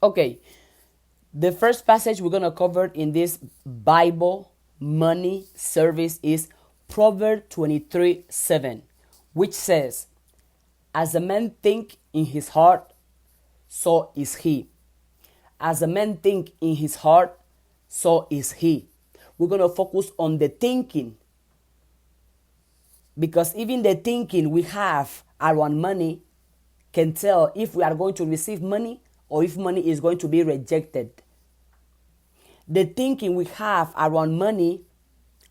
Okay, the first passage we're going to cover in this Bible money service is Proverb 23:7, which says, As a man think in his heart, so is he. As a man think in his heart, so is he. We're going to focus on the thinking, because even the thinking we have around money can tell if we are going to receive money or if money is going to be rejected. The thinking we have around money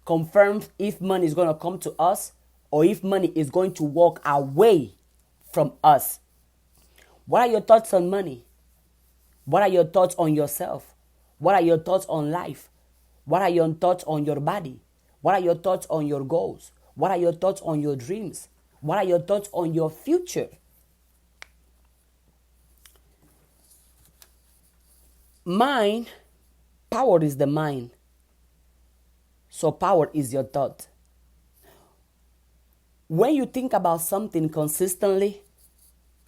confirms if money is going to come to us or if money is going to walk away from us. What are your thoughts on money? What are your thoughts on yourself? What are your thoughts on life? What are your thoughts on your body? What are your thoughts on your goals? What are your thoughts on your dreams? What are your thoughts on your future? Mind, power is the mind. So power is your thought. When you think about something consistently,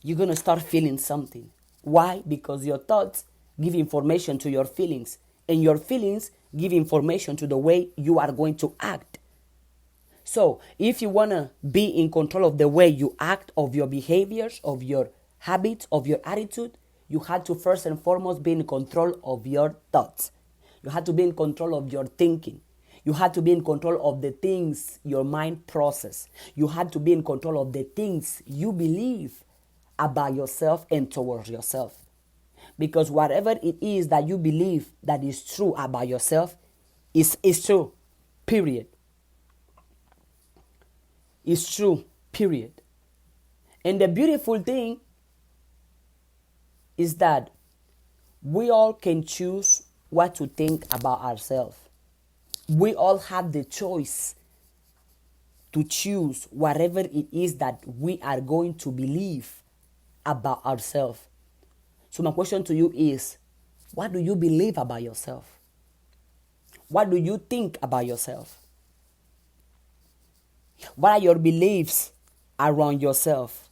you're going to start feeling something. Why? Because your thoughts give information to your feelings, and your feelings give information to the way you are going to act. So if you want to be in control of the way you act, of your behaviors, of your habits, of your attitude, you have to first and foremost be in control of your thoughts. You have to be in control of your thinking. You have to be in control of the things your mind process. You have to be in control of the things you believe about yourself and towards yourself. Because whatever it is that you believe that is true about yourself is true, period. It's true, period. And the beautiful thing is that we all can choose what to think about ourselves. We all have the choice to choose whatever it is that we are going to believe about ourselves. So my question to you is, what do you believe about yourself? What do you think about yourself? What are your beliefs around yourself?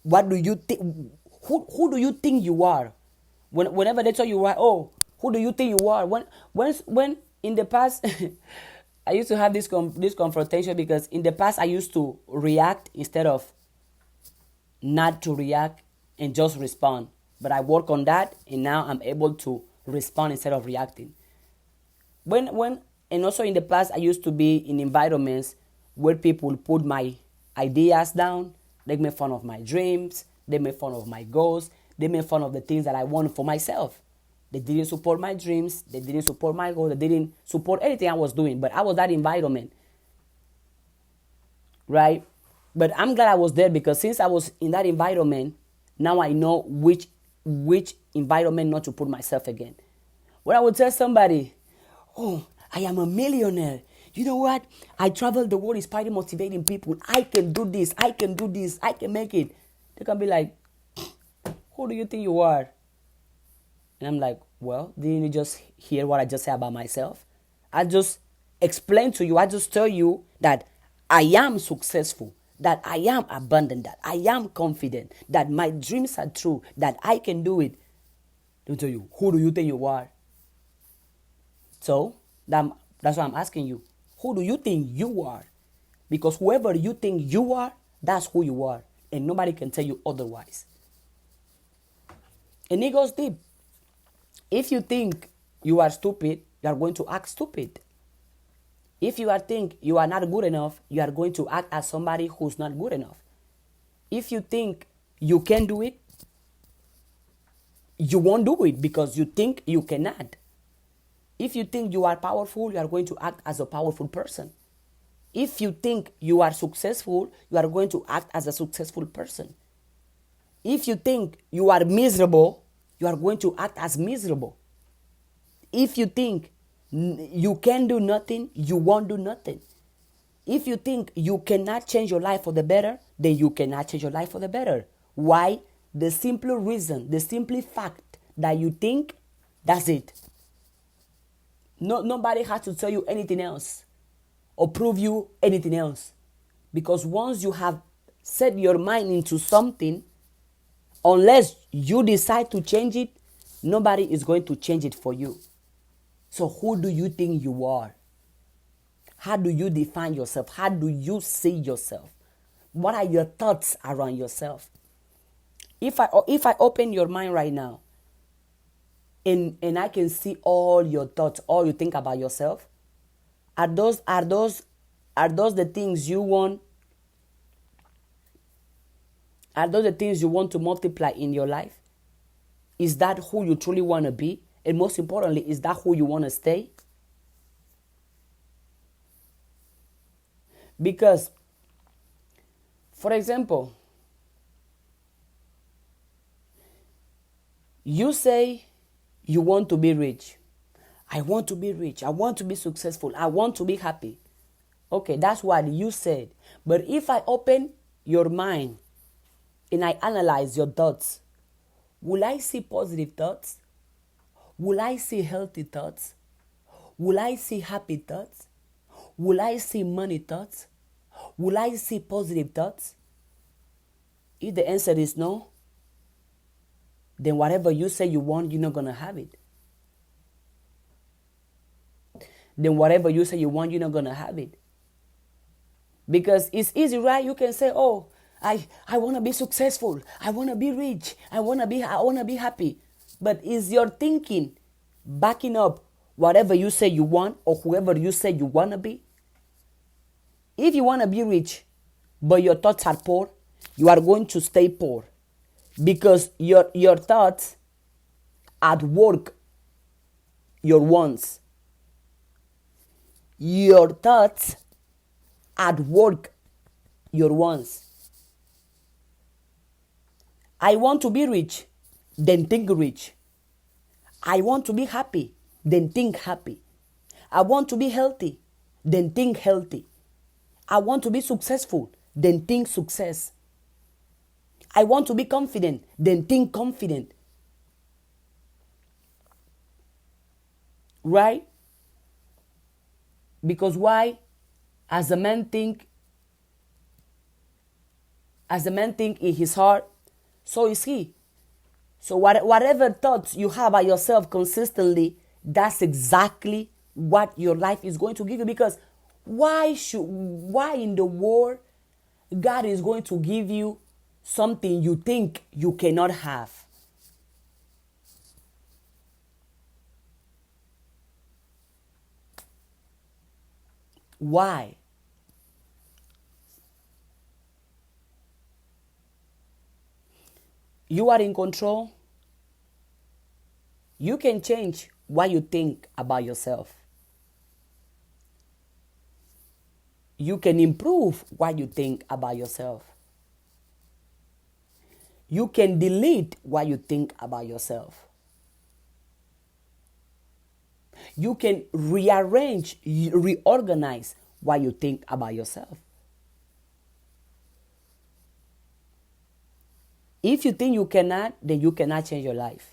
What do you think? Who do you think you are? Whenever they tell you, oh, who do you think you are? When in the past, I used to have this confrontation, because in the past I used to react instead of not to react and just respond. But I work on that, and now I'm able to respond instead of reacting. And also in the past I used to be in environments where people put my ideas down. They make fun of my dreams. They make fun of my goals. They make fun of the things that I want for myself. They didn't support my dreams. They didn't support my goals. They didn't support anything I was doing. But I was that environment. Right? But I'm glad I was there, because since I was in that environment, now I know which environment not to put myself again. When I would tell somebody, oh, I am a millionaire. You know what? I travel the world inspiring, motivating people. I can do this. I can do this. I can make it. They can be like, who do you think you are? And I'm like, well, didn't you just hear what I just said about myself? I just explained to you. I just tell you that I am successful, that I am abundant, that I am confident, that my dreams are true, that I can do it. Don't tell you, who do you think you are? So that's why I'm asking you, who do you think you are? Because whoever you think you are, that's who you are. And nobody can tell you otherwise. And it goes deep. If you think you are stupid, you are going to act stupid. If you think you are not good enough, you are going to act as somebody who's not good enough. If you think you can do it, you won't do it because you think you cannot. If you think you are powerful, you are going to act as a powerful person. If you think you are successful, you are going to act as a successful person. If you think you are miserable, you are going to act as miserable. If you think you can do nothing, you won't do nothing. If you think you cannot change your life for the better, then you cannot change your life for the better. Why? The simple reason, the simple fact that you think, that's it. Nobody has to tell you anything else or prove you anything else. Because once you have set your mind into something, unless you decide to change it, Nobody is going to change it for you. So who do you think you are? How do you define yourself? How do you see yourself? What are your thoughts around yourself? If I open your mind right now and I can see all your thoughts, all you think about yourself, are those the things you want? Are those the things you want to multiply in your life? Is that who you truly want to be? And most importantly, is that who you want to stay? Because, for example, you say you want to be rich. I want to be rich. I want to be successful. I want to be happy. Okay, that's what you said. But if I open your mind and I analyze your thoughts, will I see positive thoughts? Will I see healthy thoughts? Will I see happy thoughts? Will I see money thoughts? Will I see positive thoughts? If the answer is no, then whatever you say you want, you're not going to have it. Then whatever you say you want, you're not going to have it. Because it's easy, right? You can say, oh, I want to be successful. I want to be rich. I want to be happy. But is your thinking backing up whatever you say you want or whoever you say you want to be? If you want to be rich, but your thoughts are poor, you are going to stay poor. Because your thoughts at work, your wants. Your thoughts at work, your wants. I want to be rich, then think rich. I want to be happy, then think happy. I want to be healthy, then think healthy. I want to be successful, then think success. I want to be confident, then think confident. Right? Because why? As a man think in his heart, so is he. So whatever thoughts you have about yourself consistently, that's exactly what your life is going to give you. Because why in the world God is going to give you something you think you cannot have? Why? You are in control. You can change what you think about yourself. You can improve what you think about yourself. You can delete what you think about yourself. You can reorganize what you think about yourself. If you think you cannot, then you cannot change your life.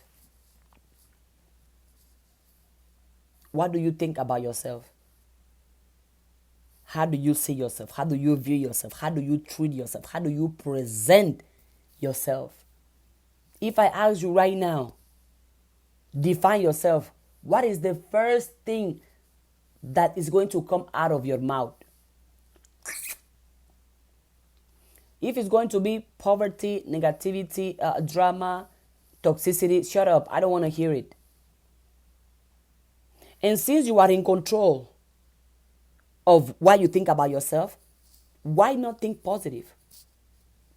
What do you think about yourself? How do you see yourself? How do you view yourself? How do you treat yourself? How do you present yourself? If I ask you right now, define yourself, what is the first thing that is going to come out of your mouth? If it's going to be poverty, negativity, drama, toxicity, shut up. I don't want to hear it. And since you are in control of what you think about yourself, why not think positive?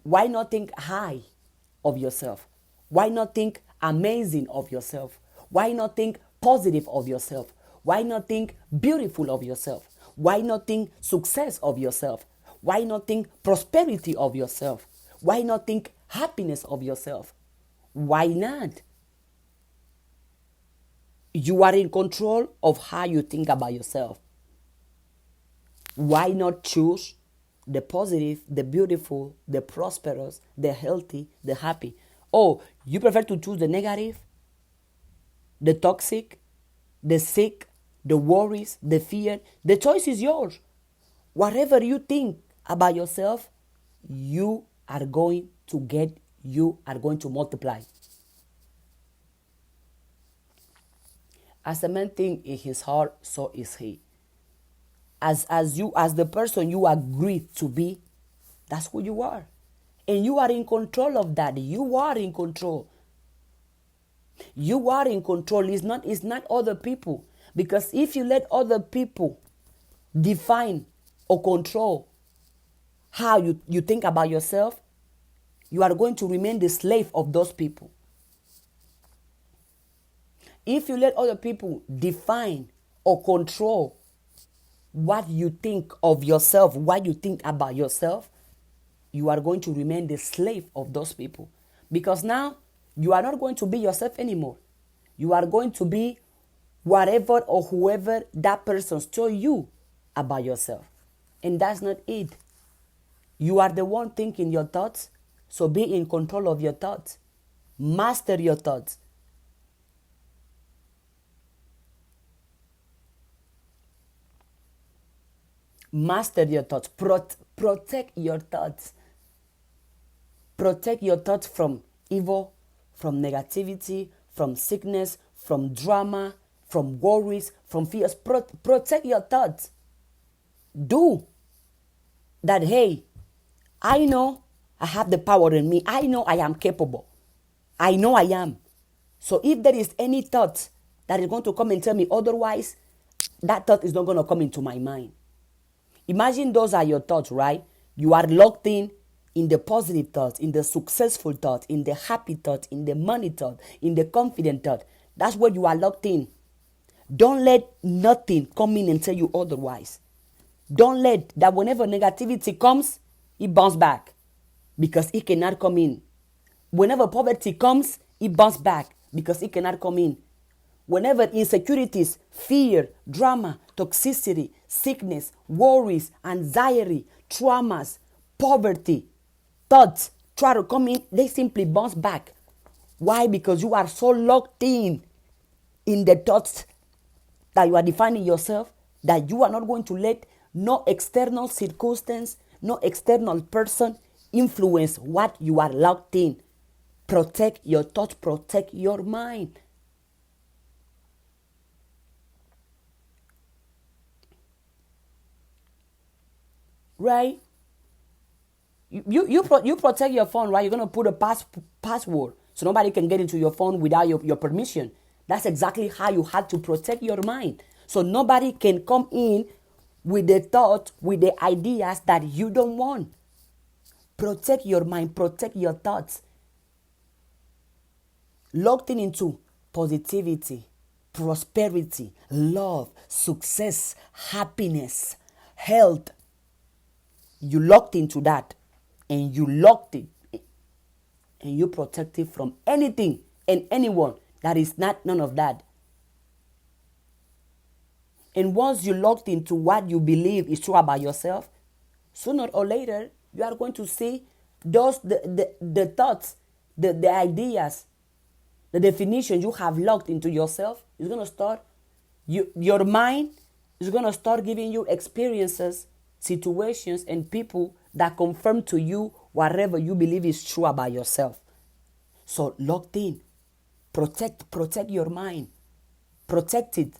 Why not think high of yourself? Why not think amazing of yourself? Why not think positive of yourself? Why not think beautiful of yourself? Why not think success of yourself? Why not think prosperity of yourself? Why not think happiness of yourself? Why not? You are in control of how you think about yourself. Why not choose the positive, the beautiful, the prosperous, the healthy, the happy? Oh, you prefer to choose the negative, the toxic, the sick, the worries, the fear? The choice is yours. Whatever you think about yourself, you are going to get, you are going to multiply. As a man think in his heart, so is he. As the person you agree to be, that's who you are. And you are in control of that. You are in control. You are in control. It's not other people. Because if you let other people define or control how you think about yourself, you are going to remain the slave of those people. If you let other people define or control what you think of yourself, what you think about yourself, you are going to remain the slave of those people. Because now you are not going to be yourself anymore. You are going to be whatever or whoever that person told you about yourself. And that's not it. You are the one thinking your thoughts, so be in control of your thoughts. Master your thoughts. Master your thoughts. Protect your thoughts. Protect your thoughts from evil, from negativity, from sickness, from drama, from worries, from fears. Protect your thoughts. Do that. Hey, I know I have the power in me. I know I am capable. I know I am. So if there is any thought that is going to come and tell me otherwise, that thought is not going to come into my mind. Imagine those are your thoughts, right? You are locked in the positive thoughts, in the successful thoughts, in the happy thoughts, in the money thought, in the confident thought. That's where you are locked in. Don't let nothing come in and tell you otherwise. Don't let that whenever negativity comes, it bounce back because it cannot come in. Whenever poverty comes, it bounce back because it cannot come in. Whenever insecurities, fear, drama, toxicity, sickness, worries, anxiety, traumas, poverty, thoughts try to come in, they simply bounce back. Why? Because you are so locked in the thoughts that you are defining yourself that you are not going to let no external circumstance, no external person influence what you are locked in. Protect your thoughts, protect your mind. Right? You protect your phone, right? You're going to put a password so nobody can get into your phone without your permission. That's exactly how you had to protect your mind. So nobody can come in with the thought, with the ideas that you don't want. Protect your mind, protect your thoughts. Locked in into positivity, prosperity, love, success, happiness, health. You locked into that and you locked it and you protect it from anything and anyone that is not none of that. And once you locked into what you believe is true about yourself, sooner or later you are going to see those the thoughts, the ideas, the definition you have locked into yourself is going to start. Your mind is going to start giving you experiences, situations, and people that confirm to you whatever you believe is true about yourself. So locked in. Protect your mind. Protect it.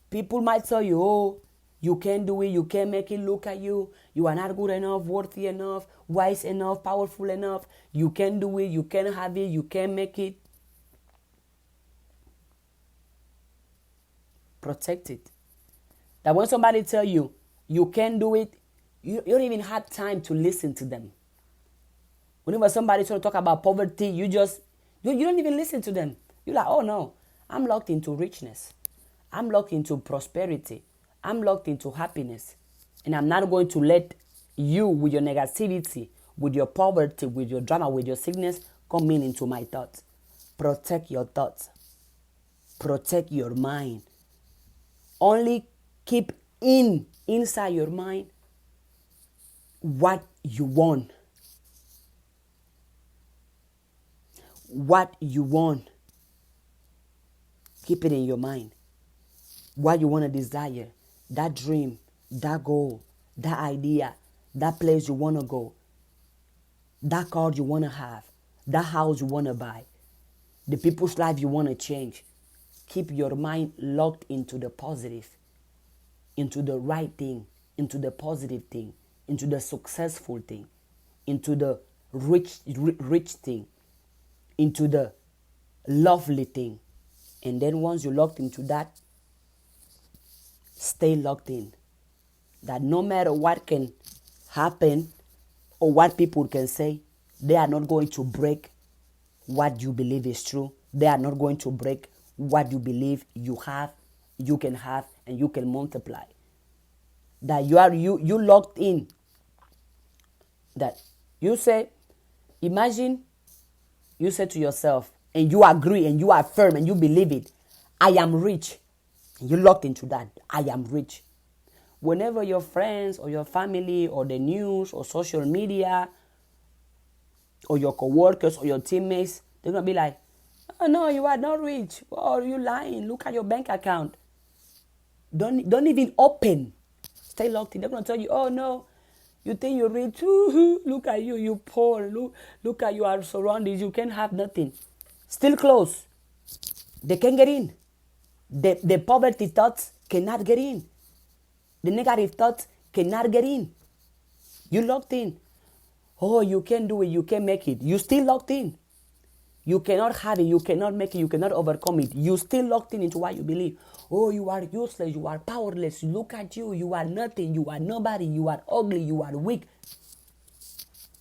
People might tell you, oh, you can't do it, you can't make it. Look at you. You are not good enough, worthy enough, wise enough, powerful enough. You can't do it, you can't have it, you can't make it. Protect it. That when somebody tell you, you can't do it, you don't even have time to listen to them. Whenever somebody try to talk about poverty, you don't even listen to them. You're like, oh no, I'm locked into richness. I'm locked into prosperity. I'm locked into happiness. And I'm not going to let you with your negativity, with your poverty, with your drama, with your sickness, come into my thoughts. Protect your thoughts. Protect your mind. Only keep inside your mind what you want. What you want. Keep it in your mind. What you want to desire. That dream, that goal, that idea, that place you want to go, that car you want to have, that house you want to buy, the people's life you want to change. keep your mind locked into the positive, into the right thing, into the positive thing, into the successful thing, into the rich thing, into the lovely thing. And then once you're locked into that, stay locked in. That no matter what can happen or what people can say, they are not going to break what you believe is true. They are not going to break what you believe you have, you can have, and you can multiply. That you locked in. That you say, imagine you say to yourself, and you agree and you are firm and you believe it, I am rich. And you locked into that, I am rich. Whenever your friends or your family or the news or social media or your co-workers or your teammates, they're going to be like, oh no, you are not rich. Oh, you lying. Look at your bank account. Don't even open. Stay locked in. They're going to tell you, oh no, you think you're rich. Look at you, you poor. Look at you are surrounded. You can't have nothing. Still close. They can't get in. The poverty thoughts cannot get in. The negative thoughts cannot get in. You locked in. Oh, you can't do it. You can't make it. You still locked in. You cannot have it. You cannot make it. You cannot overcome it. You still locked in into what you believe. Oh, you are useless. You are powerless. Look at you. You are nothing. You are nobody. You are ugly. You are weak.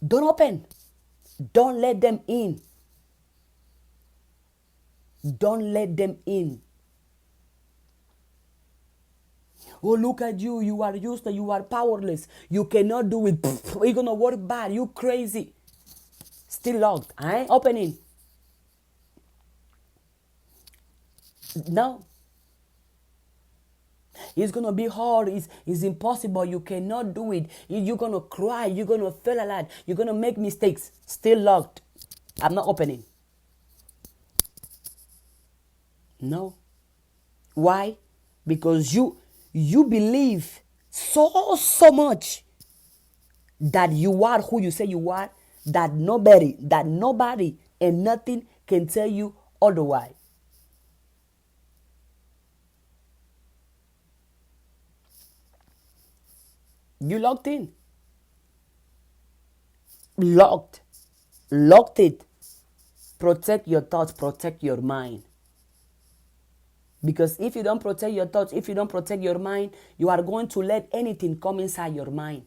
Don't open. Don't let them in. Don't let them in. Oh, look at you. You are useless. You are powerless. You cannot do it. You're going to work bad. You crazy. Still locked. I ain't opening. No. It's going to be hard. It's impossible. You cannot do it. You're going to cry. You're going to fail a lot. You're going to make mistakes. Still locked. I'm not opening. No. Why? Because you believe so much that you are who you say you are, that nobody and nothing can tell you otherwise. You locked in. Locked it. Protect your thoughts, protect your mind. Because if you don't protect your thoughts, if you don't protect your mind, you are going to let anything come inside your mind.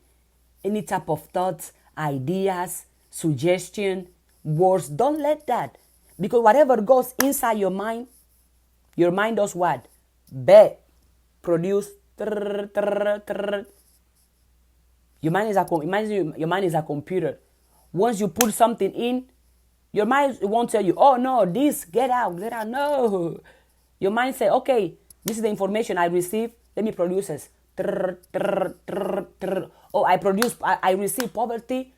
Any type of thoughts, ideas, suggestion, words. Don't let that. Because whatever goes inside your mind does what? Produce. Your mind is a computer. Once you put something in, your mind won't tell you, oh no, this, get out. No. Your mind say, okay, this is the information I received. Let me produce this. Oh, I receive poverty.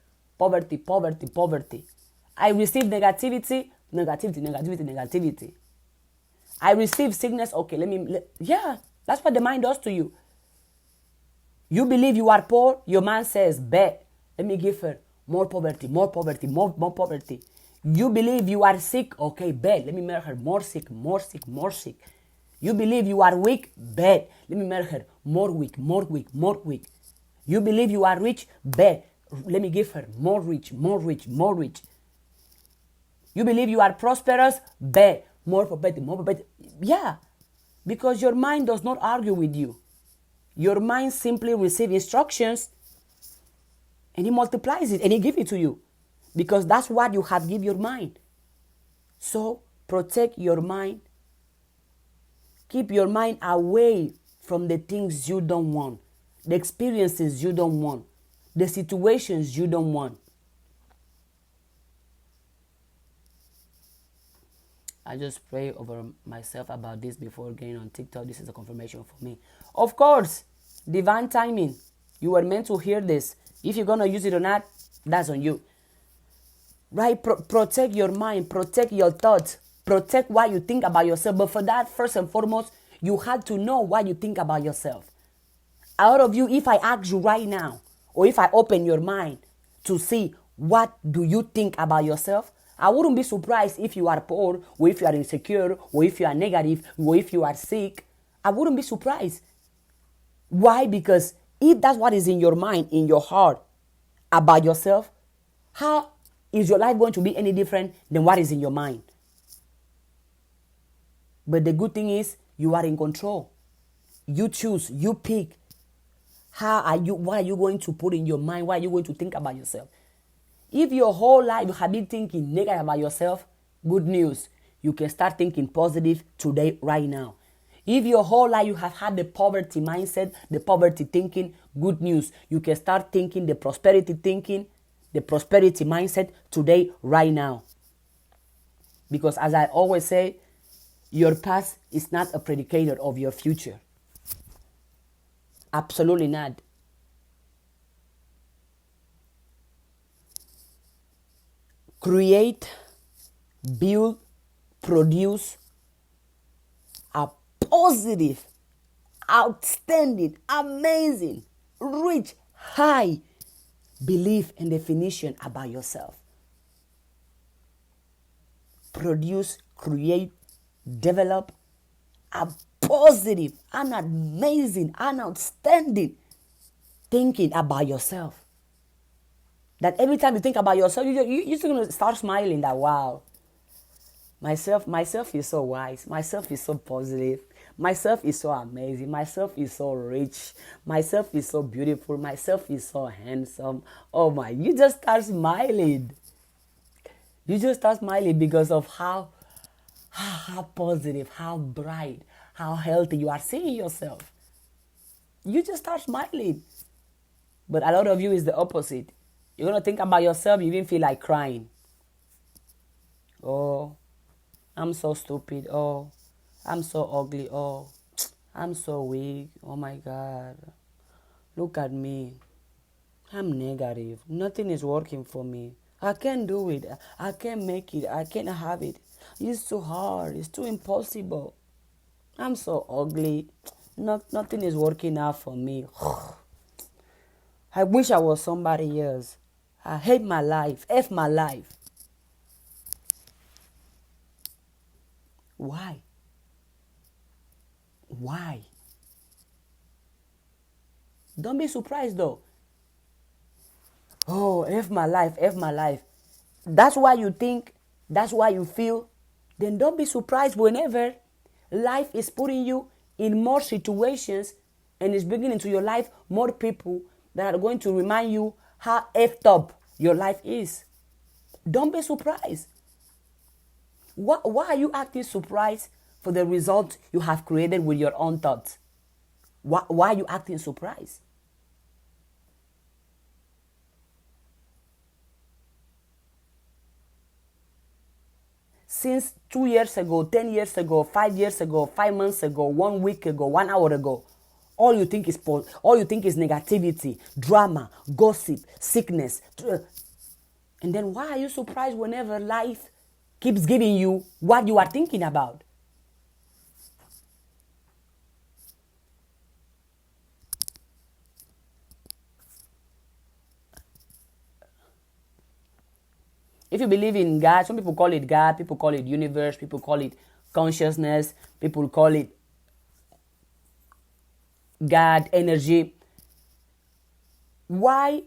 I receive negativity. I receive sickness. Okay, yeah, that's what the mind does to you. You believe you are poor. Your mind says, bet. Let me give her more poverty. You believe you are sick. Okay, bet. Let me make her more sick. You believe you are weak. Bet. Let me make her more weak. You believe you are rich. Bet. Let me give her more rich. You believe you are prosperous. Bet. More poverty. Yeah. Because your mind does not argue with you. Your mind simply receives instructions and he multiplies it and he gives it to you. Because that's what you have give your mind. So protect your mind. Keep your mind away from the things you don't want, the experiences you don't want, the situations you don't want. I just pray over myself about this before getting on TikTok. This is a confirmation for me. Of course, divine timing. You were meant to hear this. If you're going to use it or not, that's on you. Right? Protect your mind. Protect your thoughts. Protect what you think about yourself. But for that, first and foremost, you had to know what you think about yourself. Out of you, if I ask you right now, or if I open your mind to see what do you think about yourself, I wouldn't be surprised if you are poor, or if you are insecure, or if you are negative, or if you are sick. I wouldn't be surprised. Why? Because if that's what is in your mind, in your heart about yourself, how is your life going to be any different than what is in your mind? But the good thing is you are in control. You choose, you pick. What are you going to put in your mind? What are you going to think about yourself? If your whole life you have been thinking negative about yourself, good news. You can start thinking positive today, right now. If your whole life you have had the poverty mindset, the poverty thinking, good news. You can start thinking the prosperity thinking, the prosperity mindset today, right now. Because as I always say, your past is not a predicator of your future. Absolutely not. Create, build, produce a positive, outstanding, amazing, rich, high belief and definition about yourself. Produce, create, develop a positive, an amazing, an outstanding thinking about yourself. That every time you think about yourself, you're just going to start smiling that, wow, myself is so wise. Myself is so positive. Myself is so amazing. Myself is so rich. Myself is so beautiful. Myself is so handsome. Oh my, you just start smiling. You just start smiling because of how positive, how bright, how healthy you are seeing yourself. You just start smiling. But a lot of you is the opposite. You're going to think about yourself, you even feel like crying. Oh, I'm so stupid. Oh, I'm so ugly. Oh, I'm so weak. Oh my God. Look at me. I'm negative. Nothing is working for me. I can't do it. I can't make it. I can't have it. It's too hard. It's too impossible. I'm so ugly. Nothing is working out for me. I wish I was somebody else. I hate my life. F my life. Why? Why? Don't be surprised though. Oh, F my life, F my life. That's why you think, that's why you feel. Then don't be surprised whenever life is putting you in more situations and is bringing into your life more people that are going to remind you how effed up your life is. Don't be surprised. Why are you acting surprised for the result you have created with your own thoughts? Why are you acting surprised? Since 2 years ago, 10 years ago, 5 years ago, 5 months ago, 1 week ago, 1 hour ago, all you think is negativity, drama, gossip, sickness. And then why are you surprised whenever life keeps giving you what you are thinking about? If you believe in God, some people call it God, people call it universe, people call it consciousness, people call it God, energy. Why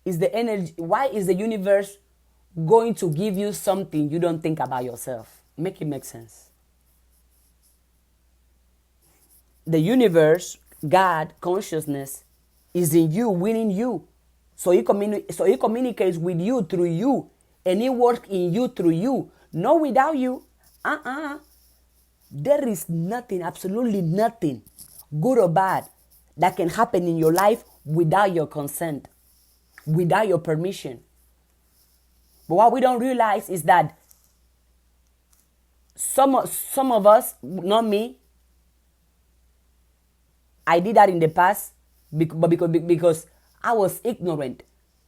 is the universe going to give you something you don't think about yourself? Make it make sense. The universe, God, consciousness is in you, winning you. So he communicates with you through you, and it works in you through you, not without you. There is nothing, absolutely nothing, good or bad, that can happen in your life without your consent, without your permission. But what we don't realize is that some of us, not me, I did that in the past, because I was ignorant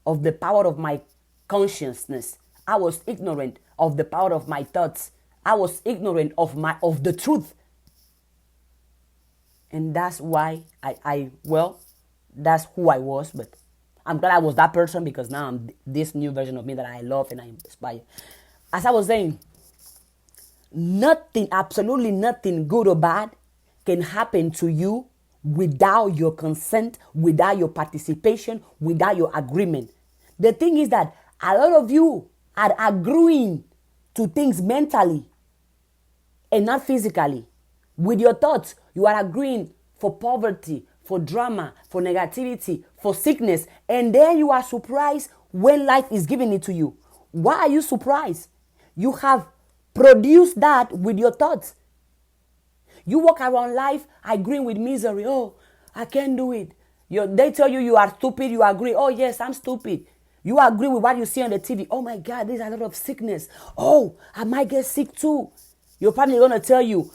of the power of my consciousness. I was ignorant of the power of my thoughts. I was ignorant of the truth. And that's why that's who I was. But I'm glad I was that person, because now I'm this new version of me that I love and I inspire. as I was saying, nothing, absolutely nothing, good or bad, can happen to you without your consent, without your participation, without your agreement. The thing is that a lot of you are agreeing to things mentally and not physically. With your thoughts, you are agreeing for poverty, for drama, for negativity, for sickness, and then you are surprised when life is giving it to you. Why are you surprised? You have produced that with your thoughts. You walk around life agreeing with misery. Oh, I can't do it. They tell you you are stupid. You agree. Oh, yes, I'm stupid. You agree with what you see on the TV. Oh, my God, there's a lot of sickness. Oh, I might get sick too. Your family is going to tell you,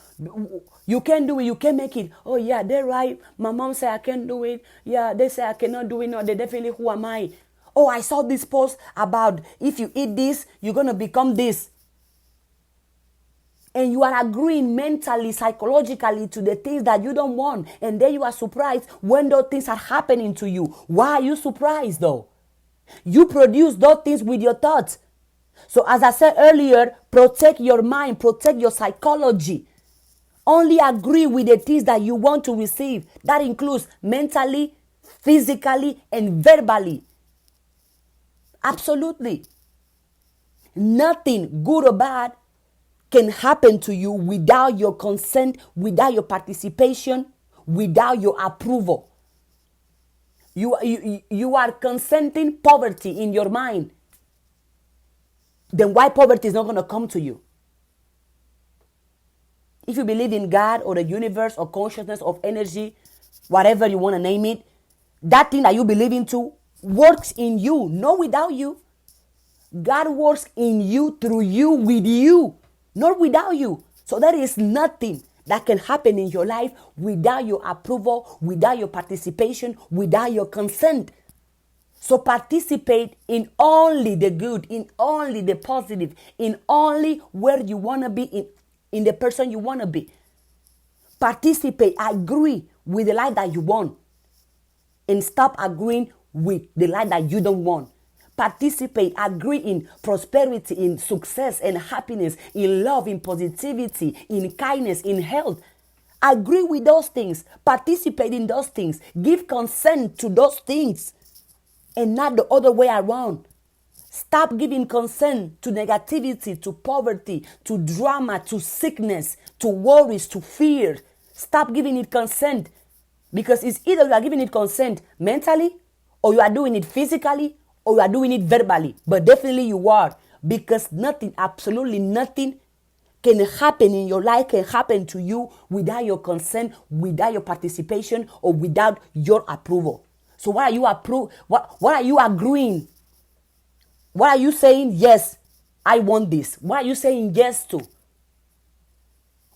you can't do it. You can't make it. Oh, yeah, they're right. My mom said I can't do it. Yeah, they say I cannot do it. No, they definitely, who am I? Oh, I saw this post about if you eat this, you're going to become this. And you are agreeing mentally, psychologically to the things that you don't want. And then you are surprised when those things are happening to you. Why are you surprised though? You produce those things with your thoughts. So as I said earlier, protect your mind, protect your psychology. Only agree with the things that you want to receive. That includes mentally, physically, and verbally. Absolutely. Nothing, good or bad, can happen to you without your consent, without your participation, without your approval. You are consenting poverty in your mind. Then why poverty is not going to come to you? If you believe in God or the universe or consciousness of energy, whatever you want to name it, that thing that you believe into works in you, not without you. God works in you, through you, with you, not without you. So there is nothing that can happen in your life without your approval, without your participation, without your consent. So participate in only the good, in only the positive, in only where you want to be, in the person you want to be. Participate, agree with the life that you want, and stop agreeing with the life that you don't want. Participate, agree in prosperity, in success and happiness, in love, in positivity, in kindness, in health. Agree with those things. Participate in those things. Give consent to those things and not the other way around. Stop giving consent to negativity, to poverty, to drama, to sickness, to worries, to fear. Stop giving it consent, because it's either you are giving it consent mentally, or you are doing it physically, or you are doing it verbally. But definitely you are, because nothing, absolutely nothing can happen in your life, can happen to you without your consent, without your participation, or without your approval. So what are you what are you agreeing? What are you saying? Yes, I want this. What are you saying yes to?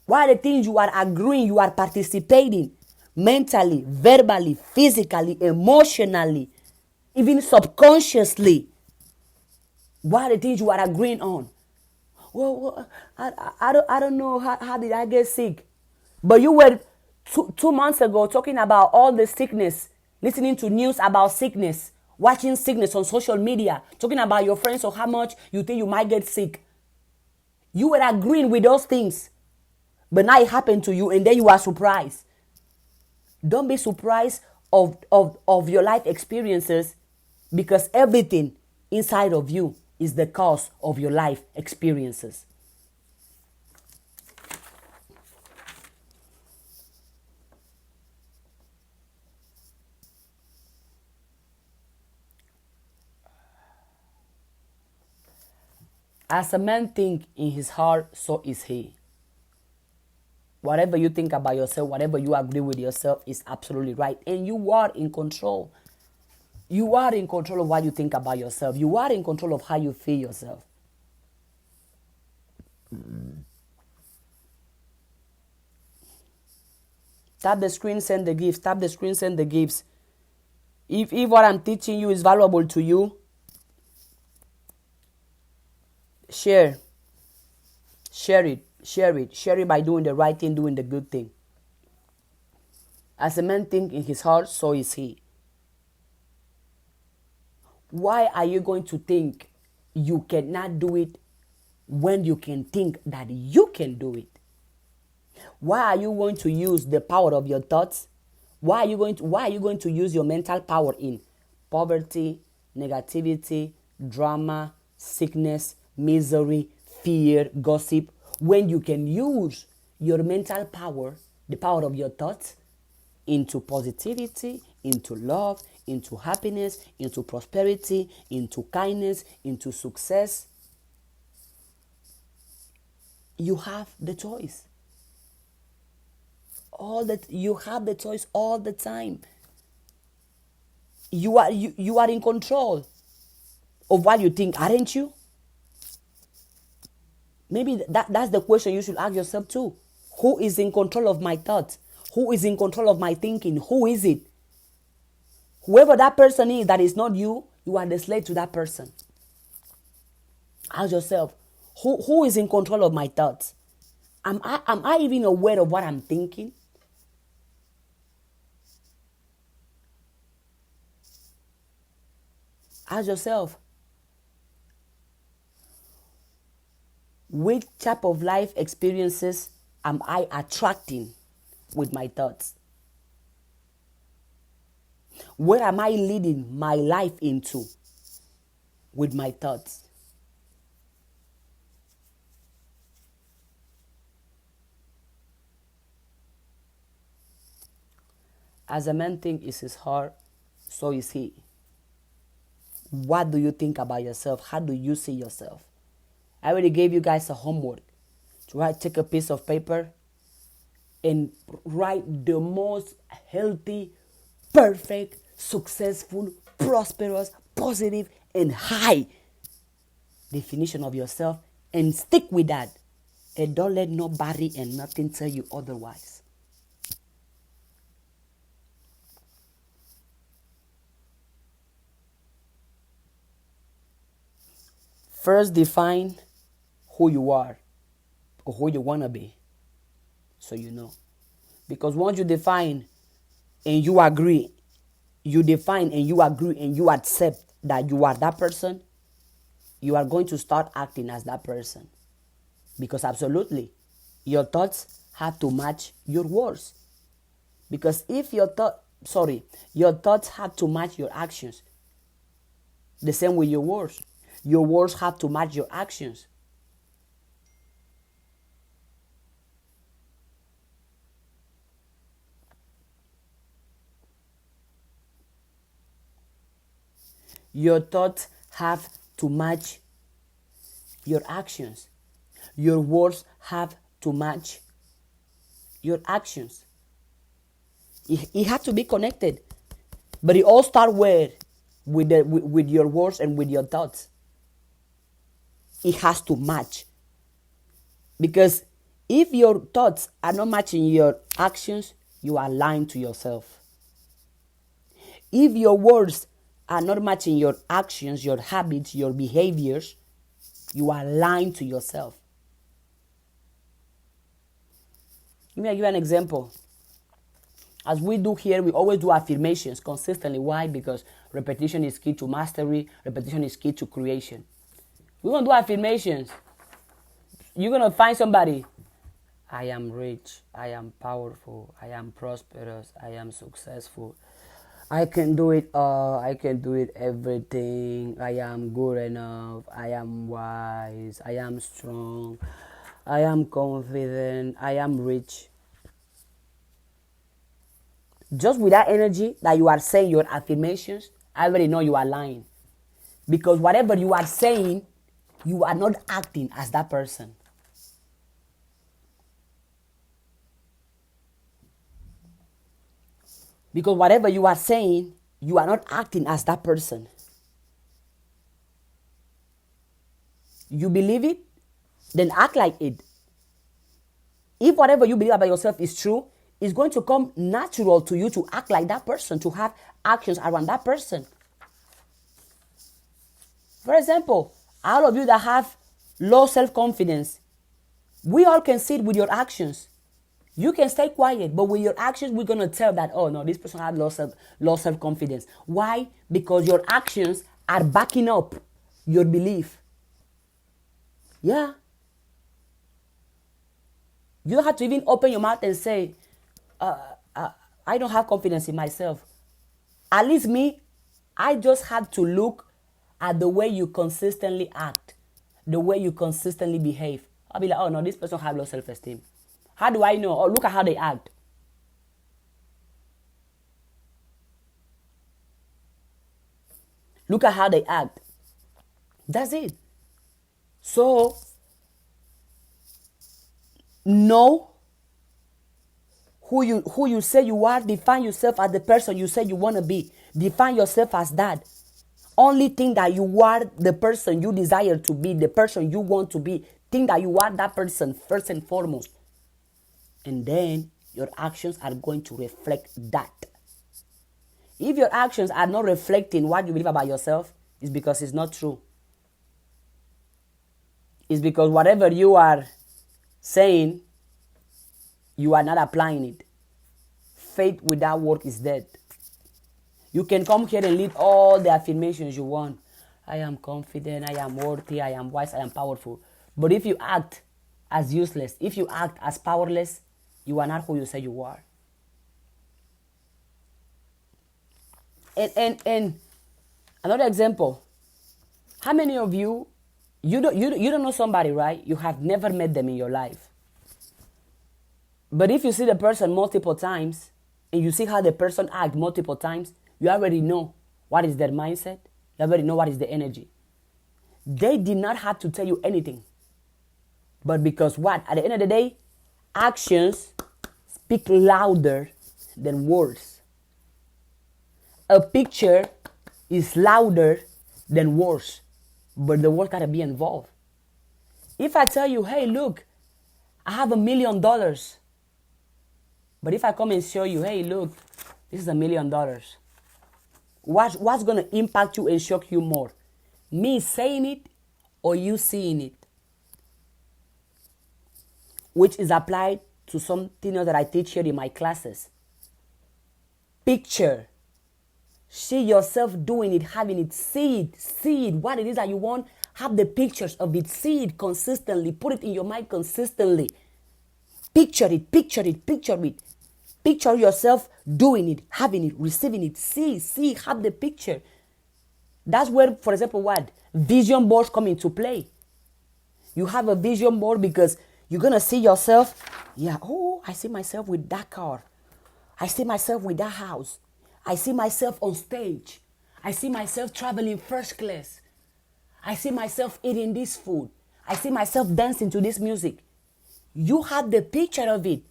What are the things you are agreeing, you are participating mentally, verbally, physically, emotionally, even subconsciously? What are the things you are agreeing on? Well, I don't know how did I get sick? But you were 2 months ago talking about all the sickness, listening to news about sickness, watching sickness on social media, talking about your friends or how much you think you might get sick. You were agreeing with those things, but now it happened to you and then you are surprised. Don't be surprised of your life experiences, because everything inside of you is the cause of your life experiences. As a man think in his heart, so is he. Whatever you think about yourself, whatever you agree with yourself is absolutely right. And you are in control. You are in control of what you think about yourself. You are in control of how you feel yourself. Tap the screen, send the gifts. Tap the screen, send the gifts. If what I'm teaching you is valuable to you, share. Share it. Share it. Share it by doing the right thing, doing the good thing. As a man think in his heart, so is he. Why are you going to think you cannot do it when you can think that you can do it? Why are you going to use the power of your thoughts? Why are you going to use your mental power in poverty, negativity, drama, sickness, misery, fear, gossip, when you can use your mental power, the power of your thoughts, into positivity, into love, into happiness, into prosperity, into kindness, into success? You have the choice. You have the choice all the time. You are in control of what you think, aren't you? Maybe that's the question you should ask yourself too. Who is in control of my thoughts? Who is in control of my thinking? Who is it? Whoever that person is that is not you, you are the slave to that person. Ask yourself, who is in control of my thoughts? Am I even aware of what I'm thinking? Ask yourself, which type of life experiences am I attracting with my thoughts? Where am I leading my life into with my thoughts? As a man thinks in his heart, so is he. What do you think about yourself? How do you see yourself? I already gave you guys a homework to take a piece of paper and write the most healthy, perfect, successful, prosperous, positive, and high definition of yourself, and stick with that. And don't let nobody and nothing tell you otherwise. First, define who you are or who you want to be, so you know. Because once you define and you agree, you define and you agree and you accept that you are that person, you are going to start acting as that person. Because absolutely, your thoughts have to match your words. Because if your thoughts have to match your actions, the same with your words. Your words have to match your actions. Your thoughts have to match your actions. Your words have to match your actions. It has to be connected. But it all starts with your words and with your thoughts. It has to match. Because if your thoughts are not matching your actions, you are lying to yourself. If your words are not matching your actions, your habits, your behaviors, you are lying to yourself. Let me give you an example. As we do here, we always do affirmations consistently. Why? Because repetition is key to mastery. Repetition is key to creation. We're going to do affirmations. You're going to find somebody. I am rich. I am powerful. I am prosperous. I am successful. I can do it all. I can do it everything. I am good enough. I am wise. I am strong. I am confident. I am rich. Just with that energy that you are saying your affirmations, I already know you are lying. Because whatever you are saying, you are not acting as that person. Because whatever you are saying, you are not acting as that person. You believe it, then act like it. If whatever you believe about yourself is true, it's going to come natural to you to act like that person, to have actions around that person. For example, all of you that have low self-confidence, we all can see it with your actions. You can stay quiet, but with your actions, we're going to tell that, oh no, this person has low self-confidence. Why? Because your actions are backing up your belief. Yeah, You don't have to even open your mouth and say, I don't have confidence in myself. At least me, I just have to look at the way you consistently act, the way you consistently behave. I'll be like, oh no, this person has low self-esteem. How do I know? Oh, look at how they act. Look at how they act. That's it. So, know who you say you are. Define yourself as the person you say you want to be. Define yourself as that. Only think that you are the person you desire to be, the person you want to be. Think that you are that person first and foremost. And then your actions are going to reflect that. If your actions are not reflecting what you believe about yourself, it's because it's not true. It's because whatever you are saying, you are not applying it. Faith without work is dead. You can come here and lead all the affirmations you want. I am confident, I am worthy, I am wise, I am powerful. But if you act as useless, if you act as powerless, you are not who you say you are. And another example. How many of you don't know somebody, right? You have never met them in your life. But if you see the person multiple times and you see how the person acts multiple times, you already know what is their mindset. You already know what is the energy. They did not have to tell you anything. But because what? At the end of the day, actions speak louder than words. A picture is louder than words, but the word gotta be involved. If I tell you, hey, look, I have $1 million, but if I come and show you, hey, look, this is $1 million, what's gonna impact you and shock you more? Me saying it or you seeing it? Which is applied to something else that I teach here in my classes. Picture. See yourself doing it, having it, see it, what it is that you want, have the pictures of it, see it consistently, put it in your mind consistently. Picture it. Picture yourself doing it, having it, receiving it, see, have the picture. That's where, for example, what? Vision boards come into play. You have a vision board because you're going to see yourself, I see myself with that car. I see myself with that house. I see myself on stage. I see myself traveling first class. I see myself eating this food. I see myself dancing to this music. You have the picture of it.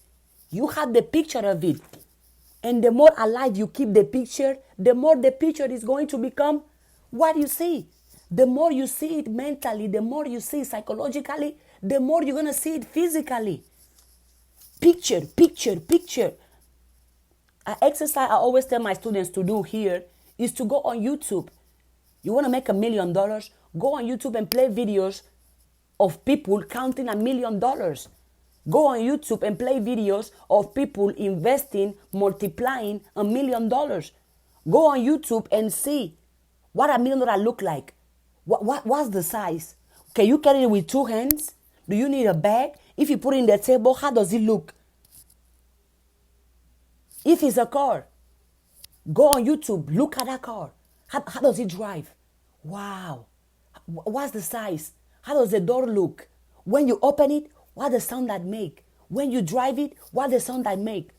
And the more alive you keep the picture, the more the picture is going to become what you see. The more you see it mentally, the more you see it psychologically, the more you're going to see it physically. Picture. An exercise I always tell my students to do here is to go on YouTube. You want to make $1 million? Go on YouTube and play videos of people counting $1 million. Go on YouTube and play videos of people investing, multiplying $1 million. Go on YouTube and see what $1 million look like. What's the size? Can you carry it with 2 hands? Do you need a bag? If you put it in the table, how does it look? If it's a car, go on YouTube, look at that car. How does it drive? Wow. What's the size? How does the door look? When you open it, what the sound that make? When you drive it, what the sound that make?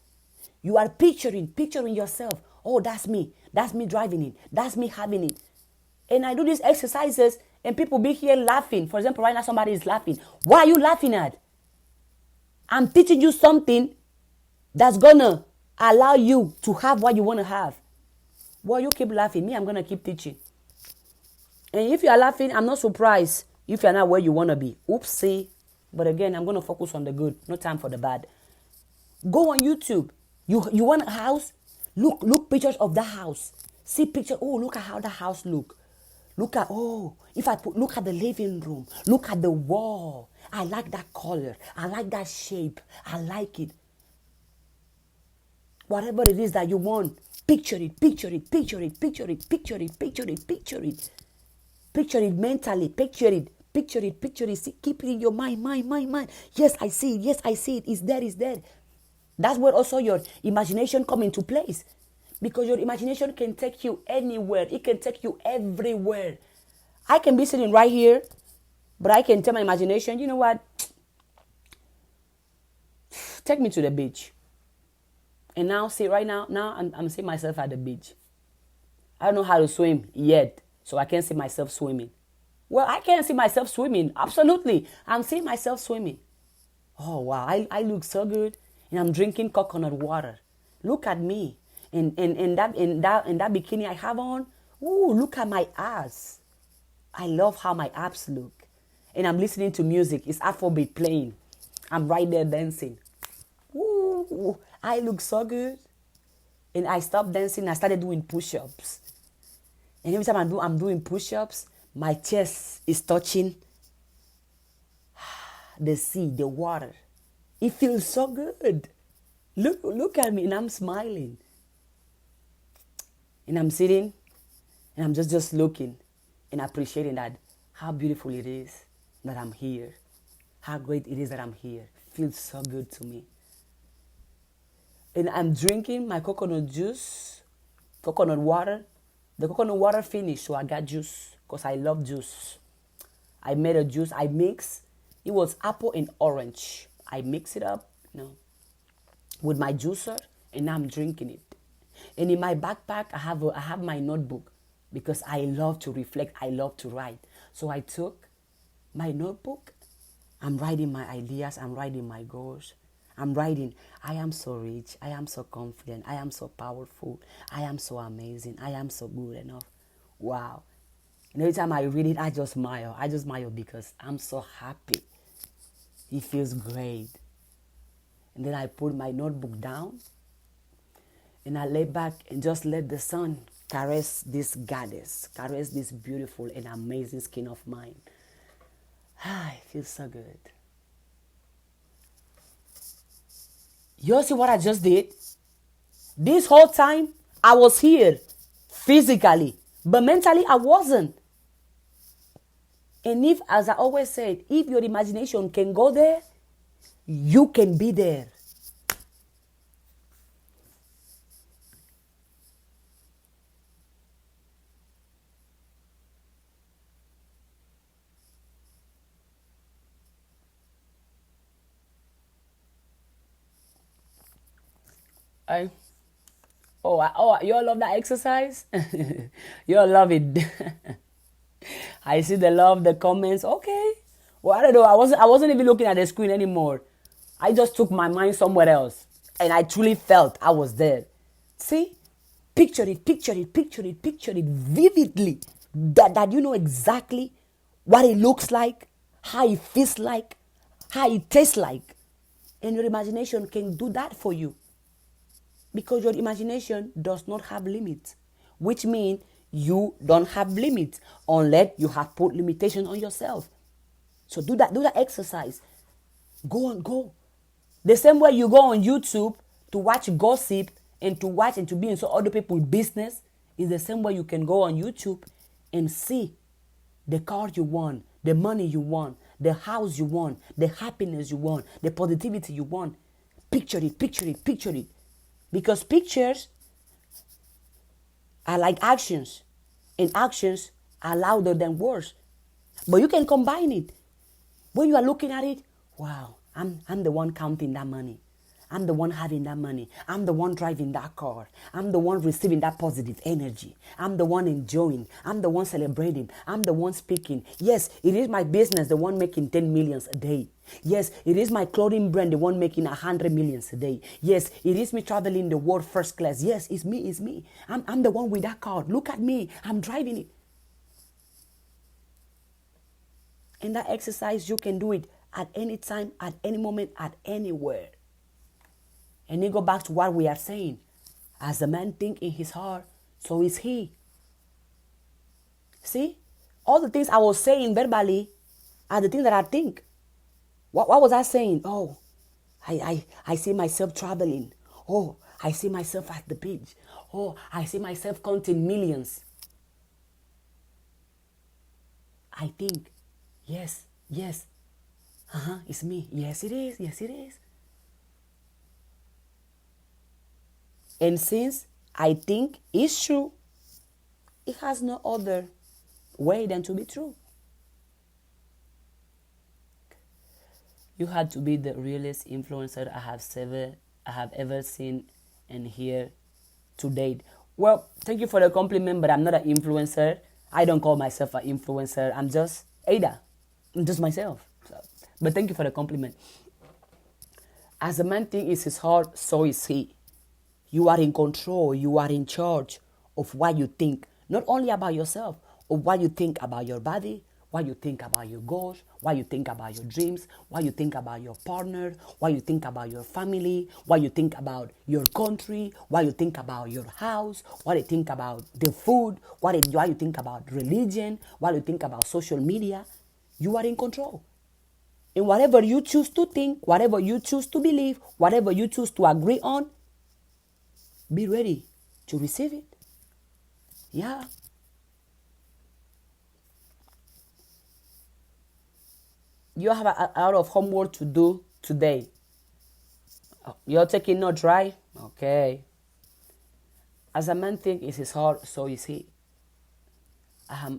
You are picturing yourself. Oh, that's me. That's me driving it. That's me having it. And I do these exercises and people be here laughing. For example, right now somebody is laughing. What are you laughing at? I'm teaching you something that's gonna allow you to have what you want to have. Well, you keep laughing. Me, I'm going to keep teaching. And if you are laughing, I'm not surprised if you're not where you want to be. Oopsie. But again, I'm going to focus on the good. No time for the bad. Go on YouTube. You want a house? Look pictures of the house. See pictures. Oh, look at how the house look. Look at the living room. Look at the wall. I like that color. I like that shape. I like it. Whatever it is that you want, picture it. Picture it mentally. Picture it. Picture it. See, keep it in your mind. Yes, I see it. Yes, I see it. It's there, it's there. That's where also your imagination come into place. Because your imagination can take you anywhere. It can take you everywhere. I can be sitting right here, but I can tell my imagination, you know what? Take me to the beach. And now, see, right now I'm seeing myself at the beach. I don't know how to swim yet, so I can't see myself swimming. Well, I can't see myself swimming. Absolutely. I'm seeing myself swimming. Oh, wow. I look so good. And I'm drinking coconut water. Look at me. And that bikini I have on. Ooh, look at my abs. I love how my abs look. And I'm listening to music. It's Afrobeat playing. I'm right there dancing. Ooh, I look so good. And I stopped dancing. I started doing push-ups. And every time I'm doing push-ups, my chest is touching the sea, the water. It feels so good. Look at me, and I'm smiling. And I'm sitting, and I'm just looking and appreciating that how beautiful it is that I'm here. How great it is that I'm here. It feels so good to me. And I'm drinking my coconut juice, coconut water. The coconut water finished, so I got juice because I love juice. I made a juice. I mix. It was apple and orange. I mix it up, with my juicer, and now I'm drinking it. And in my backpack, I have my notebook because I love to reflect. I love to write. So I took my notebook. I'm writing my ideas. I'm writing my goals. I'm writing, I am so rich. I am so confident. I am so powerful. I am so amazing. I am so good enough. Wow. And every time I read it, I just smile. I just smile because I'm so happy. It feels great. And then I put my notebook down and I lay back and just let the sun caress this goddess, caress this beautiful and amazing skin of mine. It feels so good. You see what I just did? This whole time, I was here physically, but mentally I wasn't. And if, as I always said, if your imagination can go there, you can be there. I, you all love that exercise? You all love it. I see the love, the comments. Okay. Well, I don't know. I wasn't even looking at the screen anymore. I just took my mind somewhere else. And I truly felt I was there. See? Picture it vividly. That you know exactly what it looks like, how it feels like, how it tastes like. And your imagination can do that for you. Because your imagination does not have limits. Which means you don't have limits unless you have put limitations on yourself. So do that exercise. Go. The same way you go on YouTube to watch gossip and to be in so other people's business is the same way you can go on YouTube and see the car you want, the money you want, the house you want, the happiness you want, the positivity you want. Picture it. Because pictures are like actions, and actions are louder than words. But you can combine it. When you are looking at it, wow, I'm the one counting that money. I'm the one having that money. I'm the one driving that car. I'm the one receiving that positive energy. I'm the one enjoying. I'm the one celebrating. I'm the one speaking. Yes, it is my business, the one making 10 millions a day. Yes, it is my clothing brand, the one making 100 millions a day. Yes, it is me traveling the world first class. Yes, it's me. I'm the one with that car. Look at me. I'm driving it. And that exercise, you can do it at any time, at any moment, at anywhere. And then go back to what we are saying. As a man think in his heart, so is he. See? All the things I was saying verbally are the things that I think. What was I saying? Oh, I see myself traveling. Oh, I see myself at the beach. Oh, I see myself counting millions. I think. Yes, yes. It's me. Yes, it is. Yes, it is. And since I think it's true, it has no other way than to be true. You had to be the realest influencer I have ever seen and hear to date. Well, thank you for the compliment, but I'm not an influencer. I don't call myself an influencer. I'm just Ada. I'm just myself. So, but thank you for the compliment. As a man thinks his heart, so is he. You are in control. You are in charge of what you think, not only about yourself, of what you think about your body, what you think about your goals, what you think about your dreams, what you think about your partner, what you think about your family, what you think about your country, what you think about your house, what you think about the food, what you think about religion, what you think about social media. You are in control. And whatever you choose to think, whatever you choose to believe, whatever you choose to agree on, be ready to receive it. Yeah. You have a lot of homework to do today. You're taking notes, right? Okay. As a man think is his heart, so is he.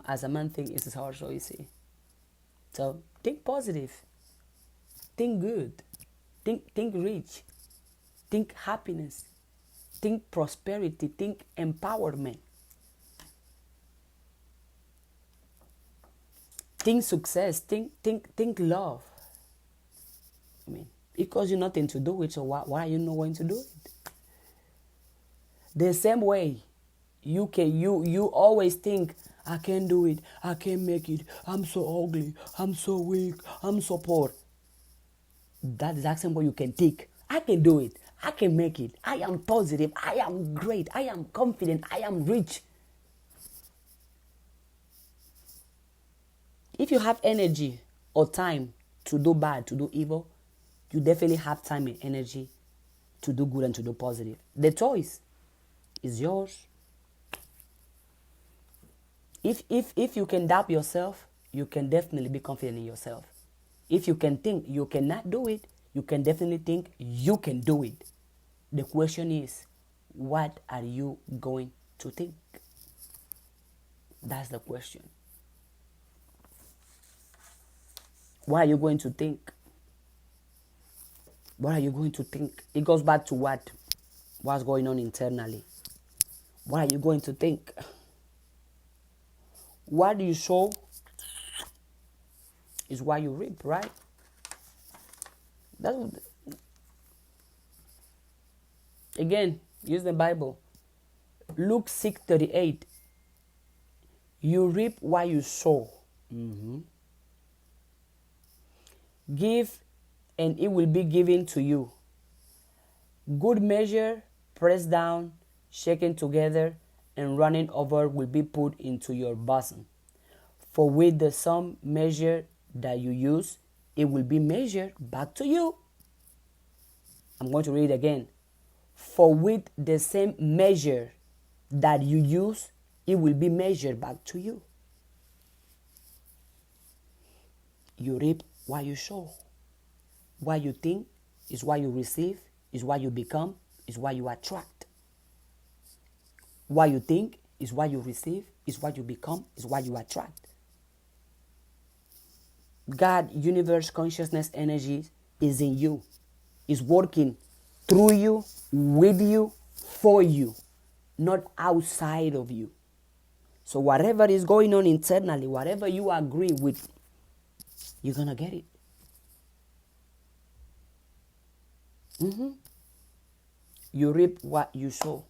As a man think is his heart, so is he. So think positive. Think good. Think rich. Think happiness. Think prosperity. Think empowerment. Think success. Think love. I mean, it costs you nothing to do it, so why are you not going to do it? The same way you always think, I can't do it, I can't make it, I'm so ugly, I'm so weak, I'm so poor. That is the same way you can think, I can do it, I can make it, I am positive, I am great, I am confident, I am rich. If you have energy or time to do bad, to do evil, you definitely have time and energy to do good and to do positive. The choice is yours. If you can doubt yourself, you can definitely be confident in yourself. If you can think you cannot do it, you can definitely think you can do it. The question is, what are you going to think? That's the question. What are you going to think? What are you going to think? It goes back to what's going on internally. What are you going to think? What you sow is what you reap, right? That's what, again, use the Bible. Luke 6:38. You reap what you sow. Give, and it will be given to you. Good measure, pressed down, shaken together, and running over will be put into your bosom. For with the same measure that you use, it will be measured back to you. I'm going to read it again. For with the same measure that you use, it will be measured back to you. You reap what you sow. What you think is what you receive, is what you become, is what you attract. What you think is what you receive, is what you become, is what you attract. God, universe, consciousness, energy is in you, is working through you, with you, for you, not outside of you. So whatever is going on internally, whatever you agree with, you're going to get it. You reap what you sow.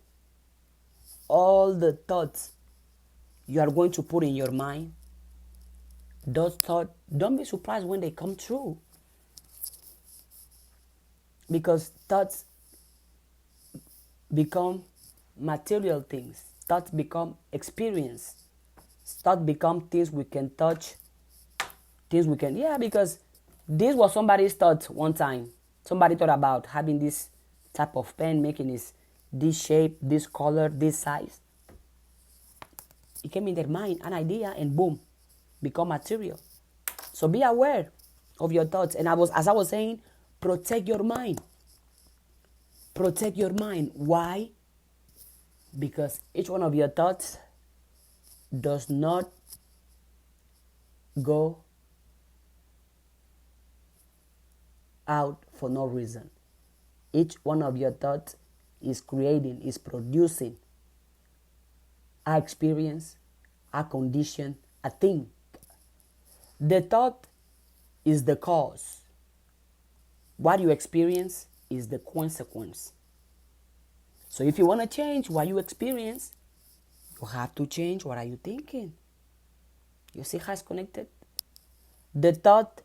All the thoughts you are going to put in your mind, those thoughts, don't be surprised when they come true. Because thoughts become material things. Thoughts become experience. Thoughts become things we can touch. Things we can, because this was somebody's thought one time. Somebody thought about having this type of pen, making this shape, this color, this size. It came in their mind, an idea, and boom, become material. So be aware of your thoughts. And as I was saying, protect your mind. Protect your mind. Why? Because each one of your thoughts does not go out for no reason. Each one of your thoughts is creating, is producing a experience, a condition, a thing. The thought is the cause. What you experience is the consequence. So if you want to change what you experience, you have to change what are you thinking. You see how it's connected? The thought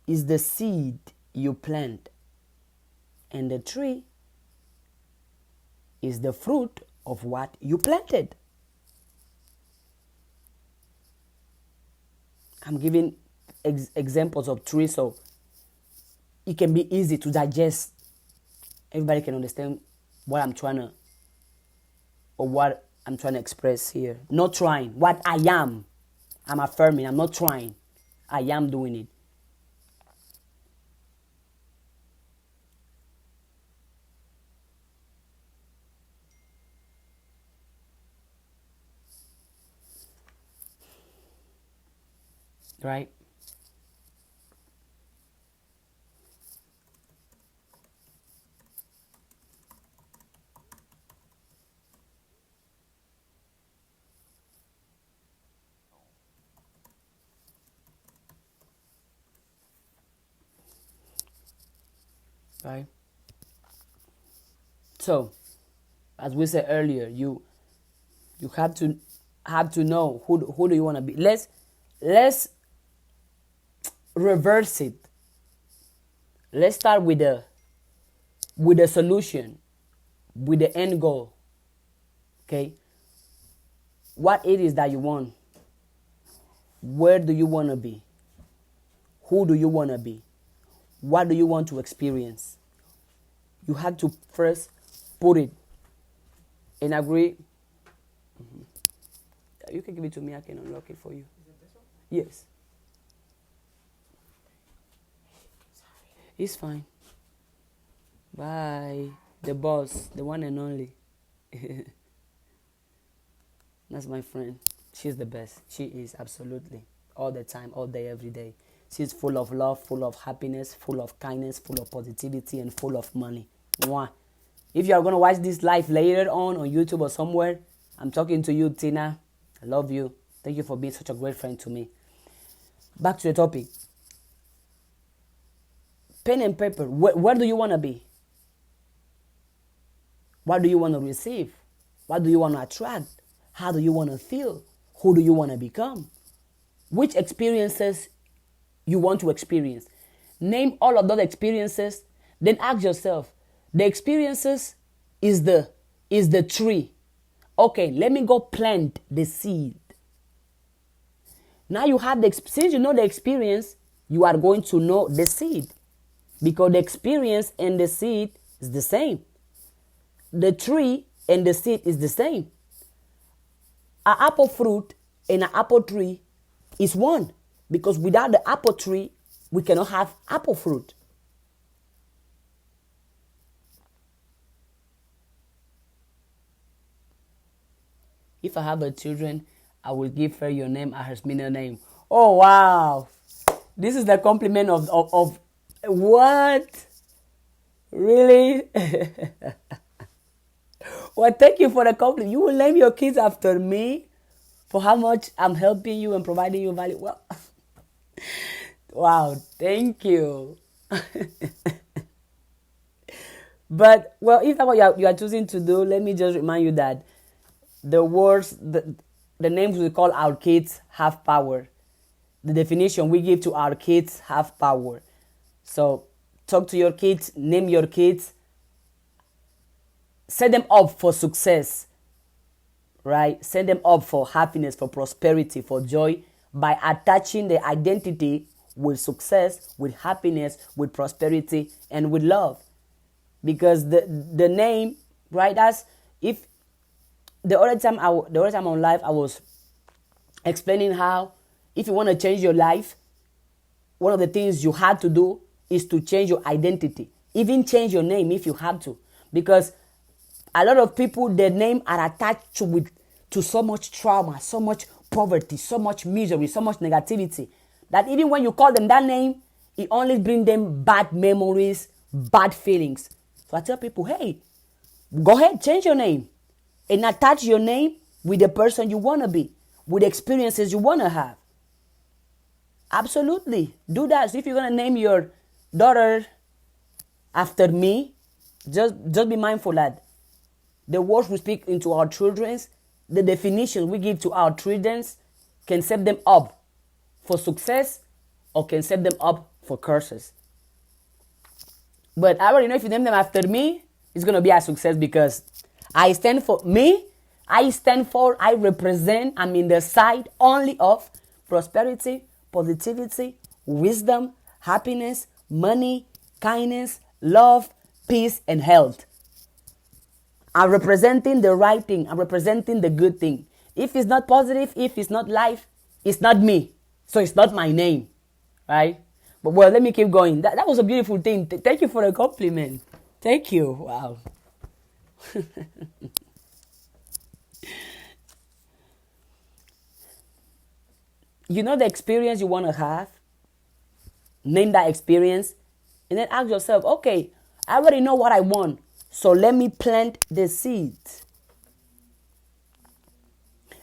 is the seed you plant, and the tree is the fruit of what you planted. I'm giving examples of trees so it can be easy to digest. Everybody can understand what I'm trying to express here. Not trying. What I am. I'm affirming. I'm not trying. I am doing it. Right? Right? So, as we said earlier, you have to know who do you want to be. Let's reverse it. Let's start with the solution, with the end goal. Okay? What it is that you want. Where do you want to be? Who do you want to be? What do you want to experience? You have to first put it and agree. You can give it to me. I can unlock it for you. Is it this one? Yes. It's fine. Bye. The boss, the one and only. That's my friend. She's the best. She is, absolutely. All the time, all day, every day. She's full of love, full of happiness, full of kindness, full of positivity, and full of money. Mwah. If you are going to watch this live later on YouTube or somewhere, I'm talking to you, Tina. I love you. Thank you for being such a great friend to me. Back to the topic. Pen and paper. Where do you want to be? What do you want to receive? What do you want to attract? How do you want to feel? Who do you want to become? Which experiences you want to experience? Name all of those experiences. Then ask yourself, the experiences is the tree. Okay, let me go plant the seed. Now you have since you know the experience, you are going to know the seed. Because the experience and the seed is the same. The tree and the seed is the same. An apple fruit and an apple tree is one. Because without the apple tree, we cannot have apple fruit. If I have a children, I will give her your name as her middle name. Oh, wow. This is the compliment of what? Really? Well, thank you for the compliment. You will name your kids after me for how much I'm helping you and providing you value. Well, wow, thank you. But, well, if that's what you are choosing to do, let me just remind you that the words, the names we call our kids have power. The definition we give to our kids have power. So talk to your kids, name your kids, set them up for success, right? Set them up for happiness, for prosperity, for joy by attaching the identity with success, with happiness, with prosperity, and with love. Because the name, right? As if the other time on live, I was explaining how if you want to change your life, one of the things you had to do is to change your identity. Even change your name if you have to. Because a lot of people, their name are attached to so much trauma, so much poverty, so much misery, so much negativity, that even when you call them that name, it only brings them bad memories, bad feelings. So I tell people, hey, go ahead, change your name and attach your name with the person you want to be, with the experiences you want to have. Absolutely. Do that. So if you're going to name your daughter after me, just be mindful that the words we speak into our children, the definitions we give to our children can set them up for success or can set them up for curses. But I already know if you name them after me, it's going to be a success because I stand for me. I represent, I'm in the side only of prosperity, positivity, wisdom, happiness, money, kindness, love, peace, and health. I'm representing the right thing. I'm representing the good thing. If it's not positive, if it's not life, it's not me. So it's not my name, right? But well, let me keep going. That was a beautiful thing. Thank you for the compliment. Thank you. Wow. You know the experience you want to have? Name that experience. And then ask yourself, okay, I already know what I want. So let me plant the seed.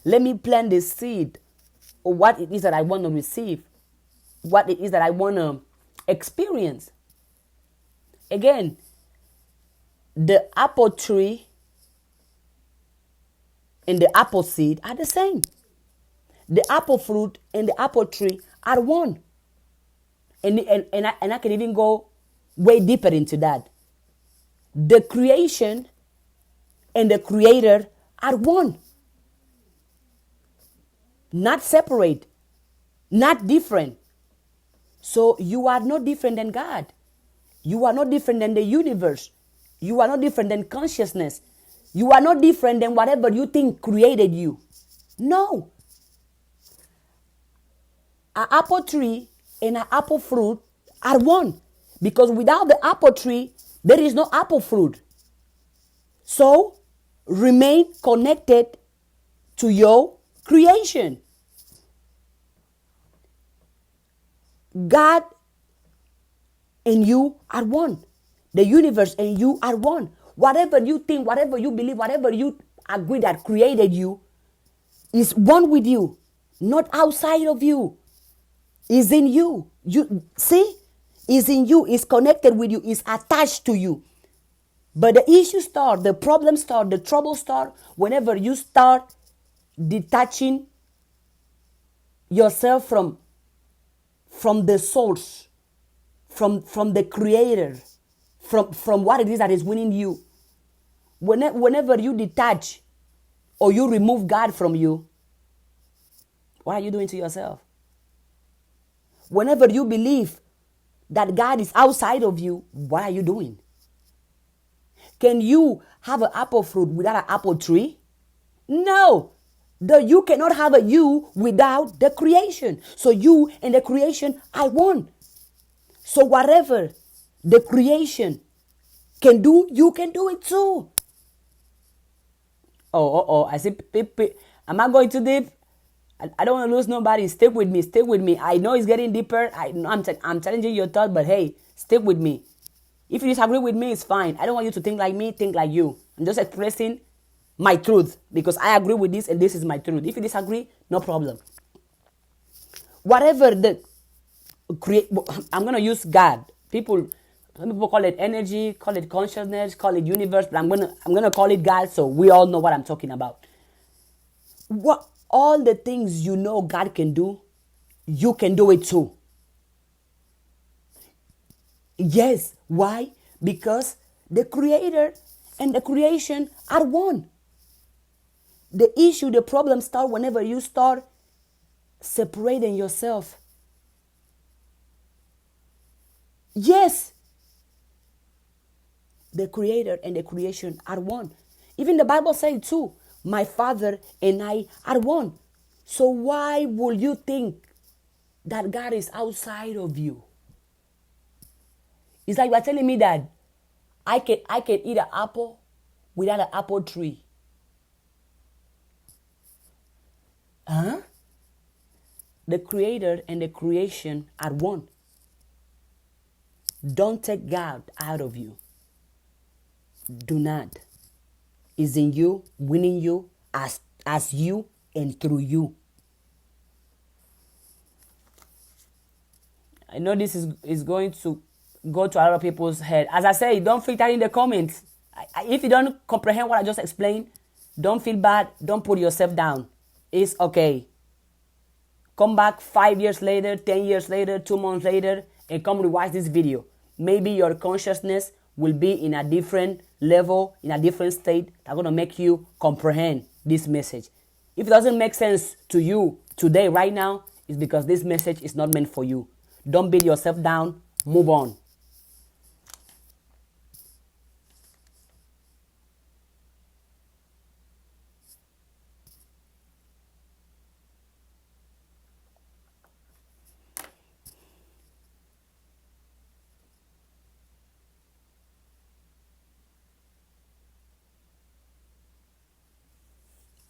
Let me plant the seed of what it is that I want to receive. What it is that I want to experience. Again, the apple tree and the apple seed are the same. The apple fruit and the apple tree are one. And I can even go way deeper into that. The creation and the creator are one. Not separate. Not different. So you are not different than God. You are not different than the universe. You are not different than consciousness. You are not different than whatever you think created you. No. An apple tree and an apple fruit are one. Because without the apple tree, there is no apple fruit. So, remain connected to your creation. God and you are one. The universe and you are one. Whatever you think, whatever you believe, whatever you agree that created you is one with you, not outside of you. Is in you. You see? Is in you, is connected with you, is attached to you. But the issues start, the problems start, the troubles start whenever you start detaching yourself from the source, from the creator, from what it is that is winning you. Whenever you detach or you remove God from you, what are you doing to yourself? Whenever you believe that God is outside of you, what are you doing? Can you have an apple fruit without an apple tree? No. You cannot have a you without the creation. So you and the creation are one. So whatever the creation can do, you can do it too. I see. Am I going too deep? I don't want to lose nobody. Stick with me. Stick with me. I know it's getting deeper. I'm challenging your thought, but hey, stick with me. If you disagree with me, it's fine. I don't want you to think like me. Think like you. I'm just expressing my truth because I agree with this and this is my truth. If you disagree, no problem. Whatever I'm gonna use God. Some people call it energy, call it consciousness, call it universe, but I'm gonna call it God, so we all know what I'm talking about. What all the things you know God can do, you can do it too. Yes. Why? Because the creator and the creation are one. The issue, the problem start whenever you start separating yourself. Yes. The creator and the creation are one. Even the Bible says too, my Father and I are one. So why would you think that God is outside of you. It's like you are telling me that I can eat an apple without an apple tree. Huh? The creator and the creation are one. Don't take God out of you. Do not. Is in you, winning you, as you and through you. I know this is going to go to a lot of people's head. As I say, don't filter in the comments. If you don't comprehend what I just explained, don't feel bad. Don't put yourself down. It's okay. Come back 5 years later, 10 years later, 2 months later, and come rewatch this video. Maybe your consciousness will be in a different level, in a different state that's going to make you comprehend this message. If it doesn't make sense to you today, right now, it's because this message is not meant for you. Don't beat yourself down. Move on.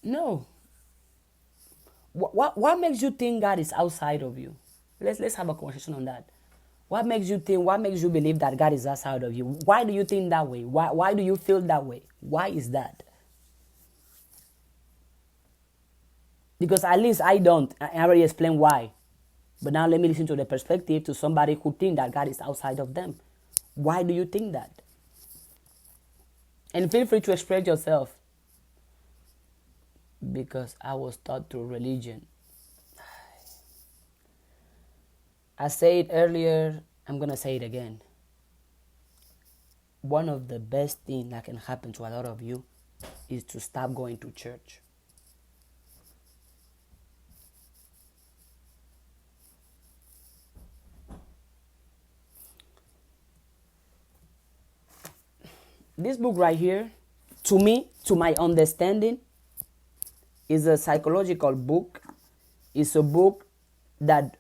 No. What makes you think God is outside of you? Let's have a conversation on that. What makes you think, what makes you believe that God is outside of you? Why do you think that way? Why do you feel that way? Why is that? Because at least I don't. I already explained why. But now let me listen to the perspective to somebody who thinks that God is outside of them. Why do you think that? And feel free to express yourself. Because I was taught through religion. I said earlier, I'm going to say it again. One of the best things that can happen to a lot of you is to stop going to church. This book right here, to me, to my understanding, is a psychological book. It's a book that,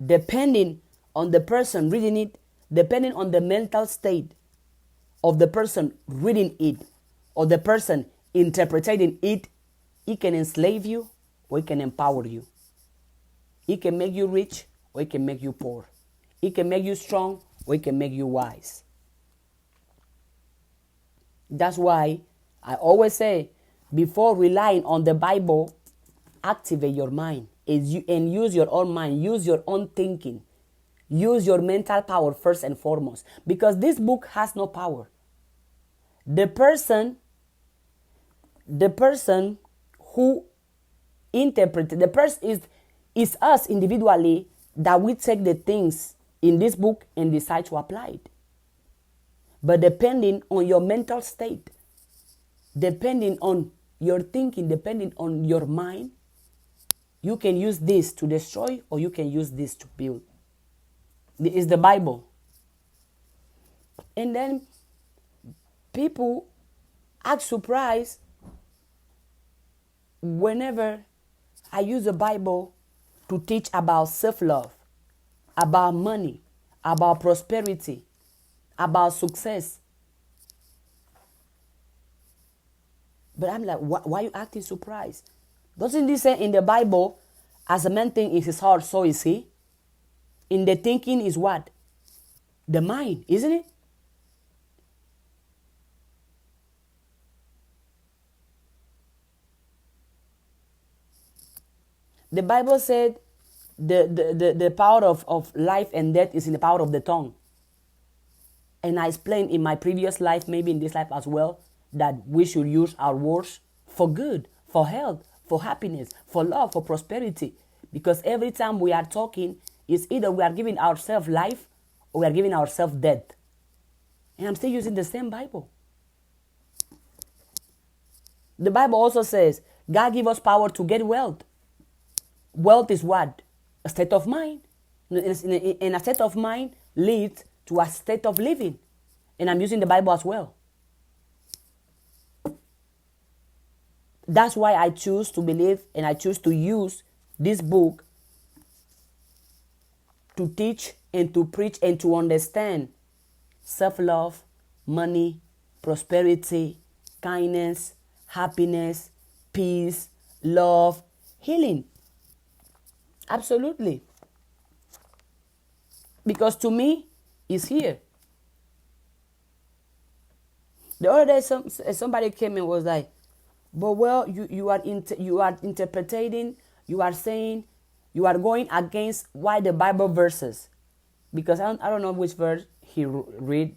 depending on the person reading it, depending on the mental state of the person reading it or the person interpreting it, it can enslave you or it can empower you. It can make you rich or it can make you poor. It can make you strong or it can make you wise. That's why I always say, before relying on the Bible, activate your mind and use your own mind, use your own thinking, use your mental power first and foremost, because this book has no power. The person who interpreted, the person is us individually, that we take the things in this book and decide to apply it. But depending on your mental state, depending on your thinking, depending on your mind, you can use this to destroy or you can use this to build. It's the Bible. And then people act surprised whenever I use the Bible to teach about self-love, about money, about prosperity, about success. But I'm like, why are you acting surprised? Doesn't this say in the Bible, as a man thinks in his heart, so is he? In the thinking is what? The mind, isn't it? The Bible said the power of life and death is in the power of the tongue. And I explained in my previous life, maybe in this life as well, that we should use our words for good, for health, for happiness, for love, for prosperity. Because every time we are talking, it's either we are giving ourselves life or we are giving ourselves death. And I'm still using the same Bible. The Bible also says, God give us power to get wealth. Wealth is what? A state of mind. And a state of mind leads to a state of living. And I'm using the Bible as well. That's why I choose to believe and I choose to use this book to teach and to preach and to understand self-love, money, prosperity, kindness, happiness, peace, love, healing. Absolutely. Because to me, it's here. The other day, somebody came and was like, but well, you are interpreting, you are saying, you are going against why the Bible verses. Because I don't know which verse he read.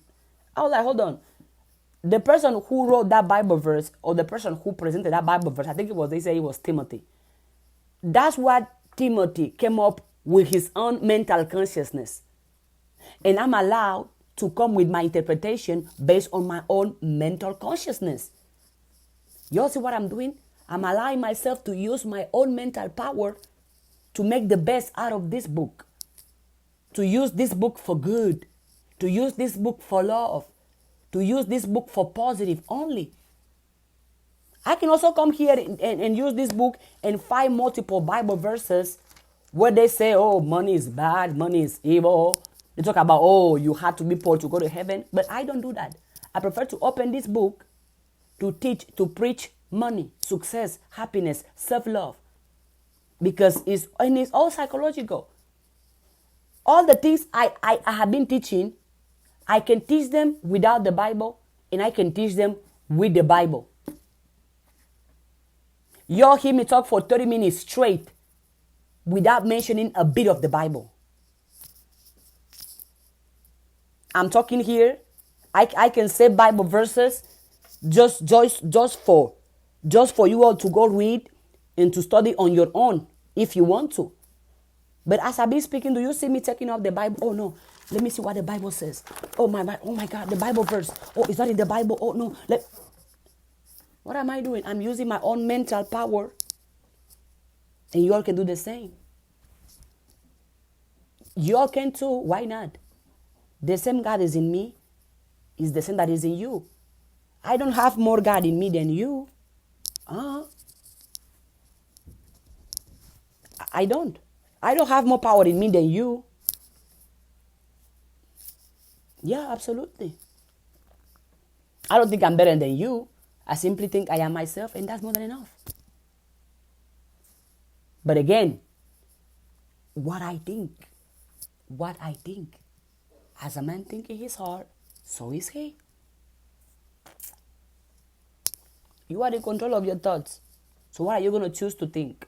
I was like, hold on. The person who wrote that Bible verse, or the person who presented that Bible verse, I think they say it was Timothy. That's what Timothy came up with, his own mental consciousness. And I'm allowed to come with my interpretation based on my own mental consciousness. You see what I'm doing? I'm allowing myself to use my own mental power to make the best out of this book. To use this book for good. To use this book for love. To use this book for positive only. I can also come here and use this book and find multiple Bible verses where they say, oh, money is bad, money is evil. They talk about, oh, you had to be poor to go to heaven. But I don't do that. I prefer to open this book to teach, to preach money, success, happiness, self-love. Because it's all psychological. All the things I have been teaching, I can teach them without the Bible, and I can teach them with the Bible. You'll hear me talk for 30 minutes straight without mentioning a bit of the Bible. I'm talking here. I can say Bible verses just for you all to go read and to study on your own if you want to. But as I've been speaking, do you see me taking off the Bible? Oh no, let me see what the Bible says. Oh my God, the Bible verse. Oh, is that in the Bible? Oh no. What am I doing? I'm using my own mental power. And you all can do the same. You all can too. Why not? The same God is in me is the same that is in you. I don't have more God in me than you. I don't. I don't have more power in me than you. Yeah, absolutely. I don't think I'm better than you. I simply think I am myself, and that's more than enough. But again, what I think, as a man think in his heart, so is he. You are in control of your thoughts. So what are you going to choose to think?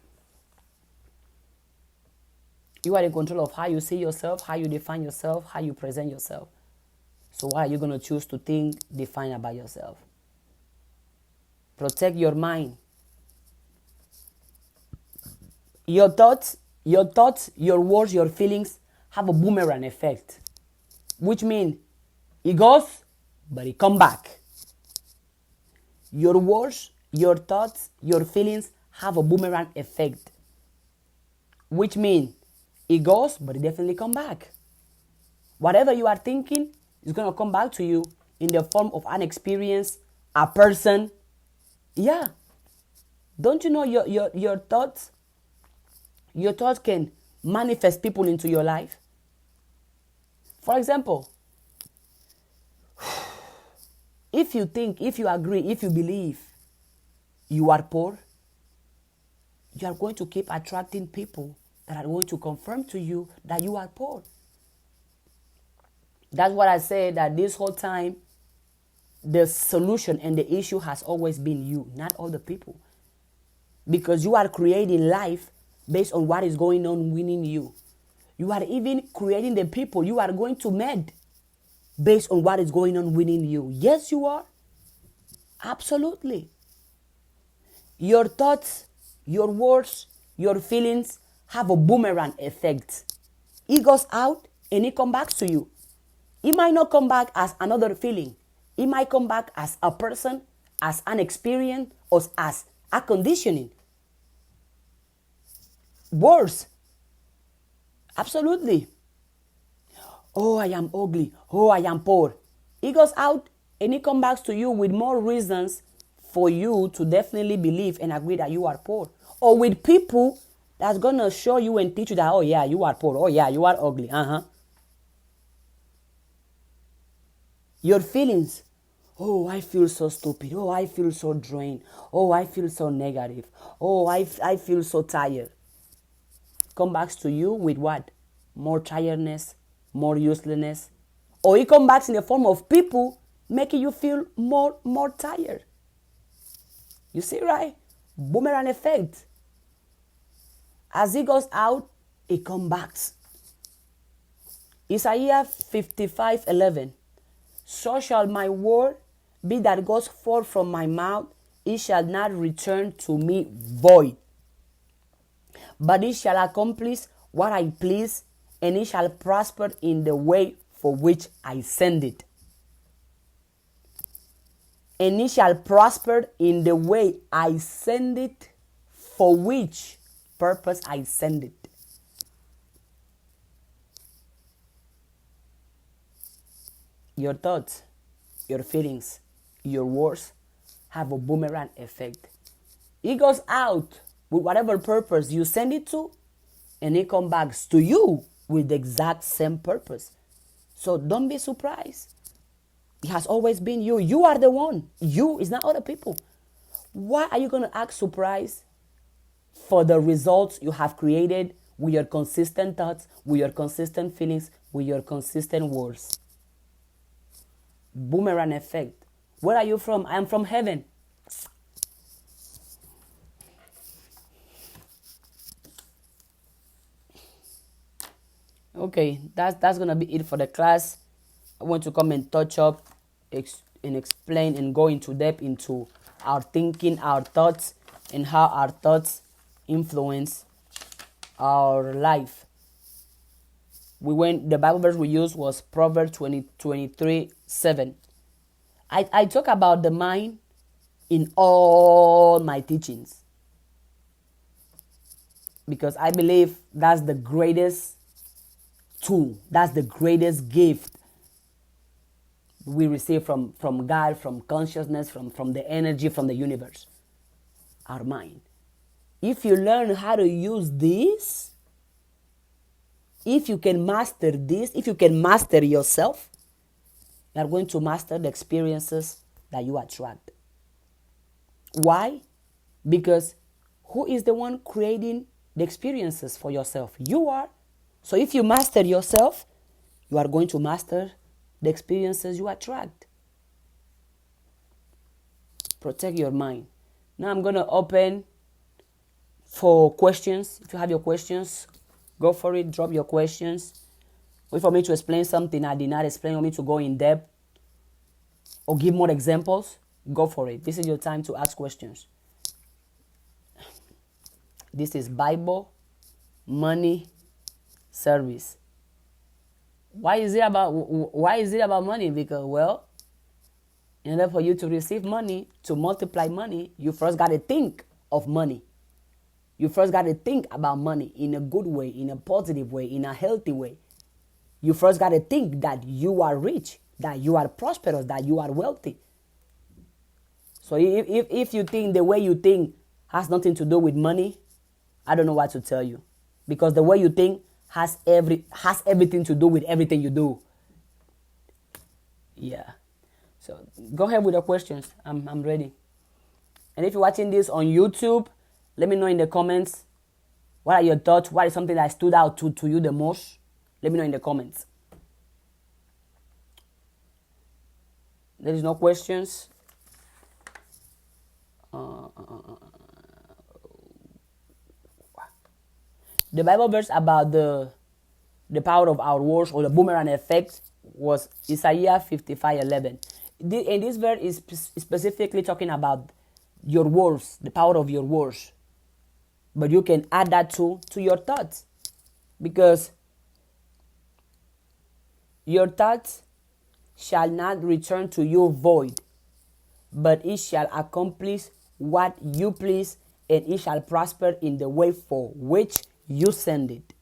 You are in control of how you see yourself, how you define yourself, how you present yourself. So what are you going to choose to think, define about yourself? Protect your mind. Your thoughts, your words, your feelings have a boomerang effect. Which means it goes, but it comes back. Your words, your thoughts, your feelings have a boomerang effect. Which means it goes, but it definitely comes back. Whatever you are thinking is going to come back to you in the form of an experience, a person. Yeah. Don't you know your thoughts? Your thoughts can manifest people into your life. For example, if you think, if you agree, if you believe you are poor, you are going to keep attracting people that are going to confirm to you that you are poor. That's what I said, that this whole time, the solution and the issue has always been you, not other people. Because you are creating life based on what is going on within you. You are even creating the people you are going to meet based on what is going on within you. Yes, you are. Absolutely. Your thoughts, your words, your feelings have a boomerang effect. It goes out and it comes back to you. It might not come back as another feeling. It might come back as a person, as an experience, or as a conditioning. Worse. Absolutely. Oh, I am ugly. Oh, I am poor. It goes out and it comes back to you with more reasons for you to definitely believe and agree that you are poor. Or with people that's going to show you and teach you that, oh yeah, you are poor. Oh yeah, you are ugly. Your feelings. Oh, I feel so stupid. Oh, I feel so drained. Oh, I feel so negative. Oh, I feel so tired. Come back to you with what? More tiredness, more uselessness. Or it comes back in the form of people making you feel more tired. You see, right? Boomerang effect. As it goes out, it comes back. Isaiah 55:11. So shall my word be that goes forth from my mouth, it shall not return to me void, but it shall accomplish what I please, and it shall prosper in the way for which I send it. And it shall prosper in the way I send it, for which purpose I send it. Your thoughts, your feelings, your words have a boomerang effect. It goes out with whatever purpose you send it to, and it comes back to you with the exact same purpose. So don't be surprised. It has always been you. You are the one. You is not other people. Why are you going to act surprised for the results you have created with your consistent thoughts, with your consistent feelings, with your consistent words? Boomerang effect. Where are you from? I am from heaven. Okay, that's gonna be it for the class. I want to come and touch up and explain and go into depth into our thinking, our thoughts, and how our thoughts influence our life. The Bible verse we used was Proverb 23:7. I talk about the mind in all my teachings because I believe that's the greatest tool, that's the greatest gift we receive from God, from consciousness, from the energy, from the universe, our mind. If you learn how to use this, if you can master this, if you can master yourself, you are going to master the experiences that you attract. Why? Because who is the one creating the experiences for yourself? You are. So if you master yourself, you are going to master the experiences you attract. Protect your mind. Now I'm going to open for questions. If you have your questions, go for it. Drop your questions. Wait for me to explain something I did not explain, or me to go in depth or give more examples. Go for it. This is your time to ask questions. This is Bible, money, service. Why is it about money? Because, well, in order for you to receive money, to multiply money, you first got to think of money. You first got to think about money in a good way, in a positive way, in a healthy way. You first got to think that you are rich, that you are prosperous, that you are wealthy. So if you think the way you think has nothing to do with money, I don't know what to tell you. Because the way you think has everything to do with everything you do. Yeah. So go ahead with the questions. I'm ready. And if you're watching this on YouTube, let me know in the comments, what are your thoughts? What is something that stood out to you the most? Let me know in the comments. There is no questions. The Bible verse about the power of our words, or the boomerang effect, was Isaiah 55:11. And this verse is specifically talking about your words, the power of your words. But you can add that to your thoughts, because your thoughts shall not return to you void, but it shall accomplish what you please, and it shall prosper in the way for which you send it.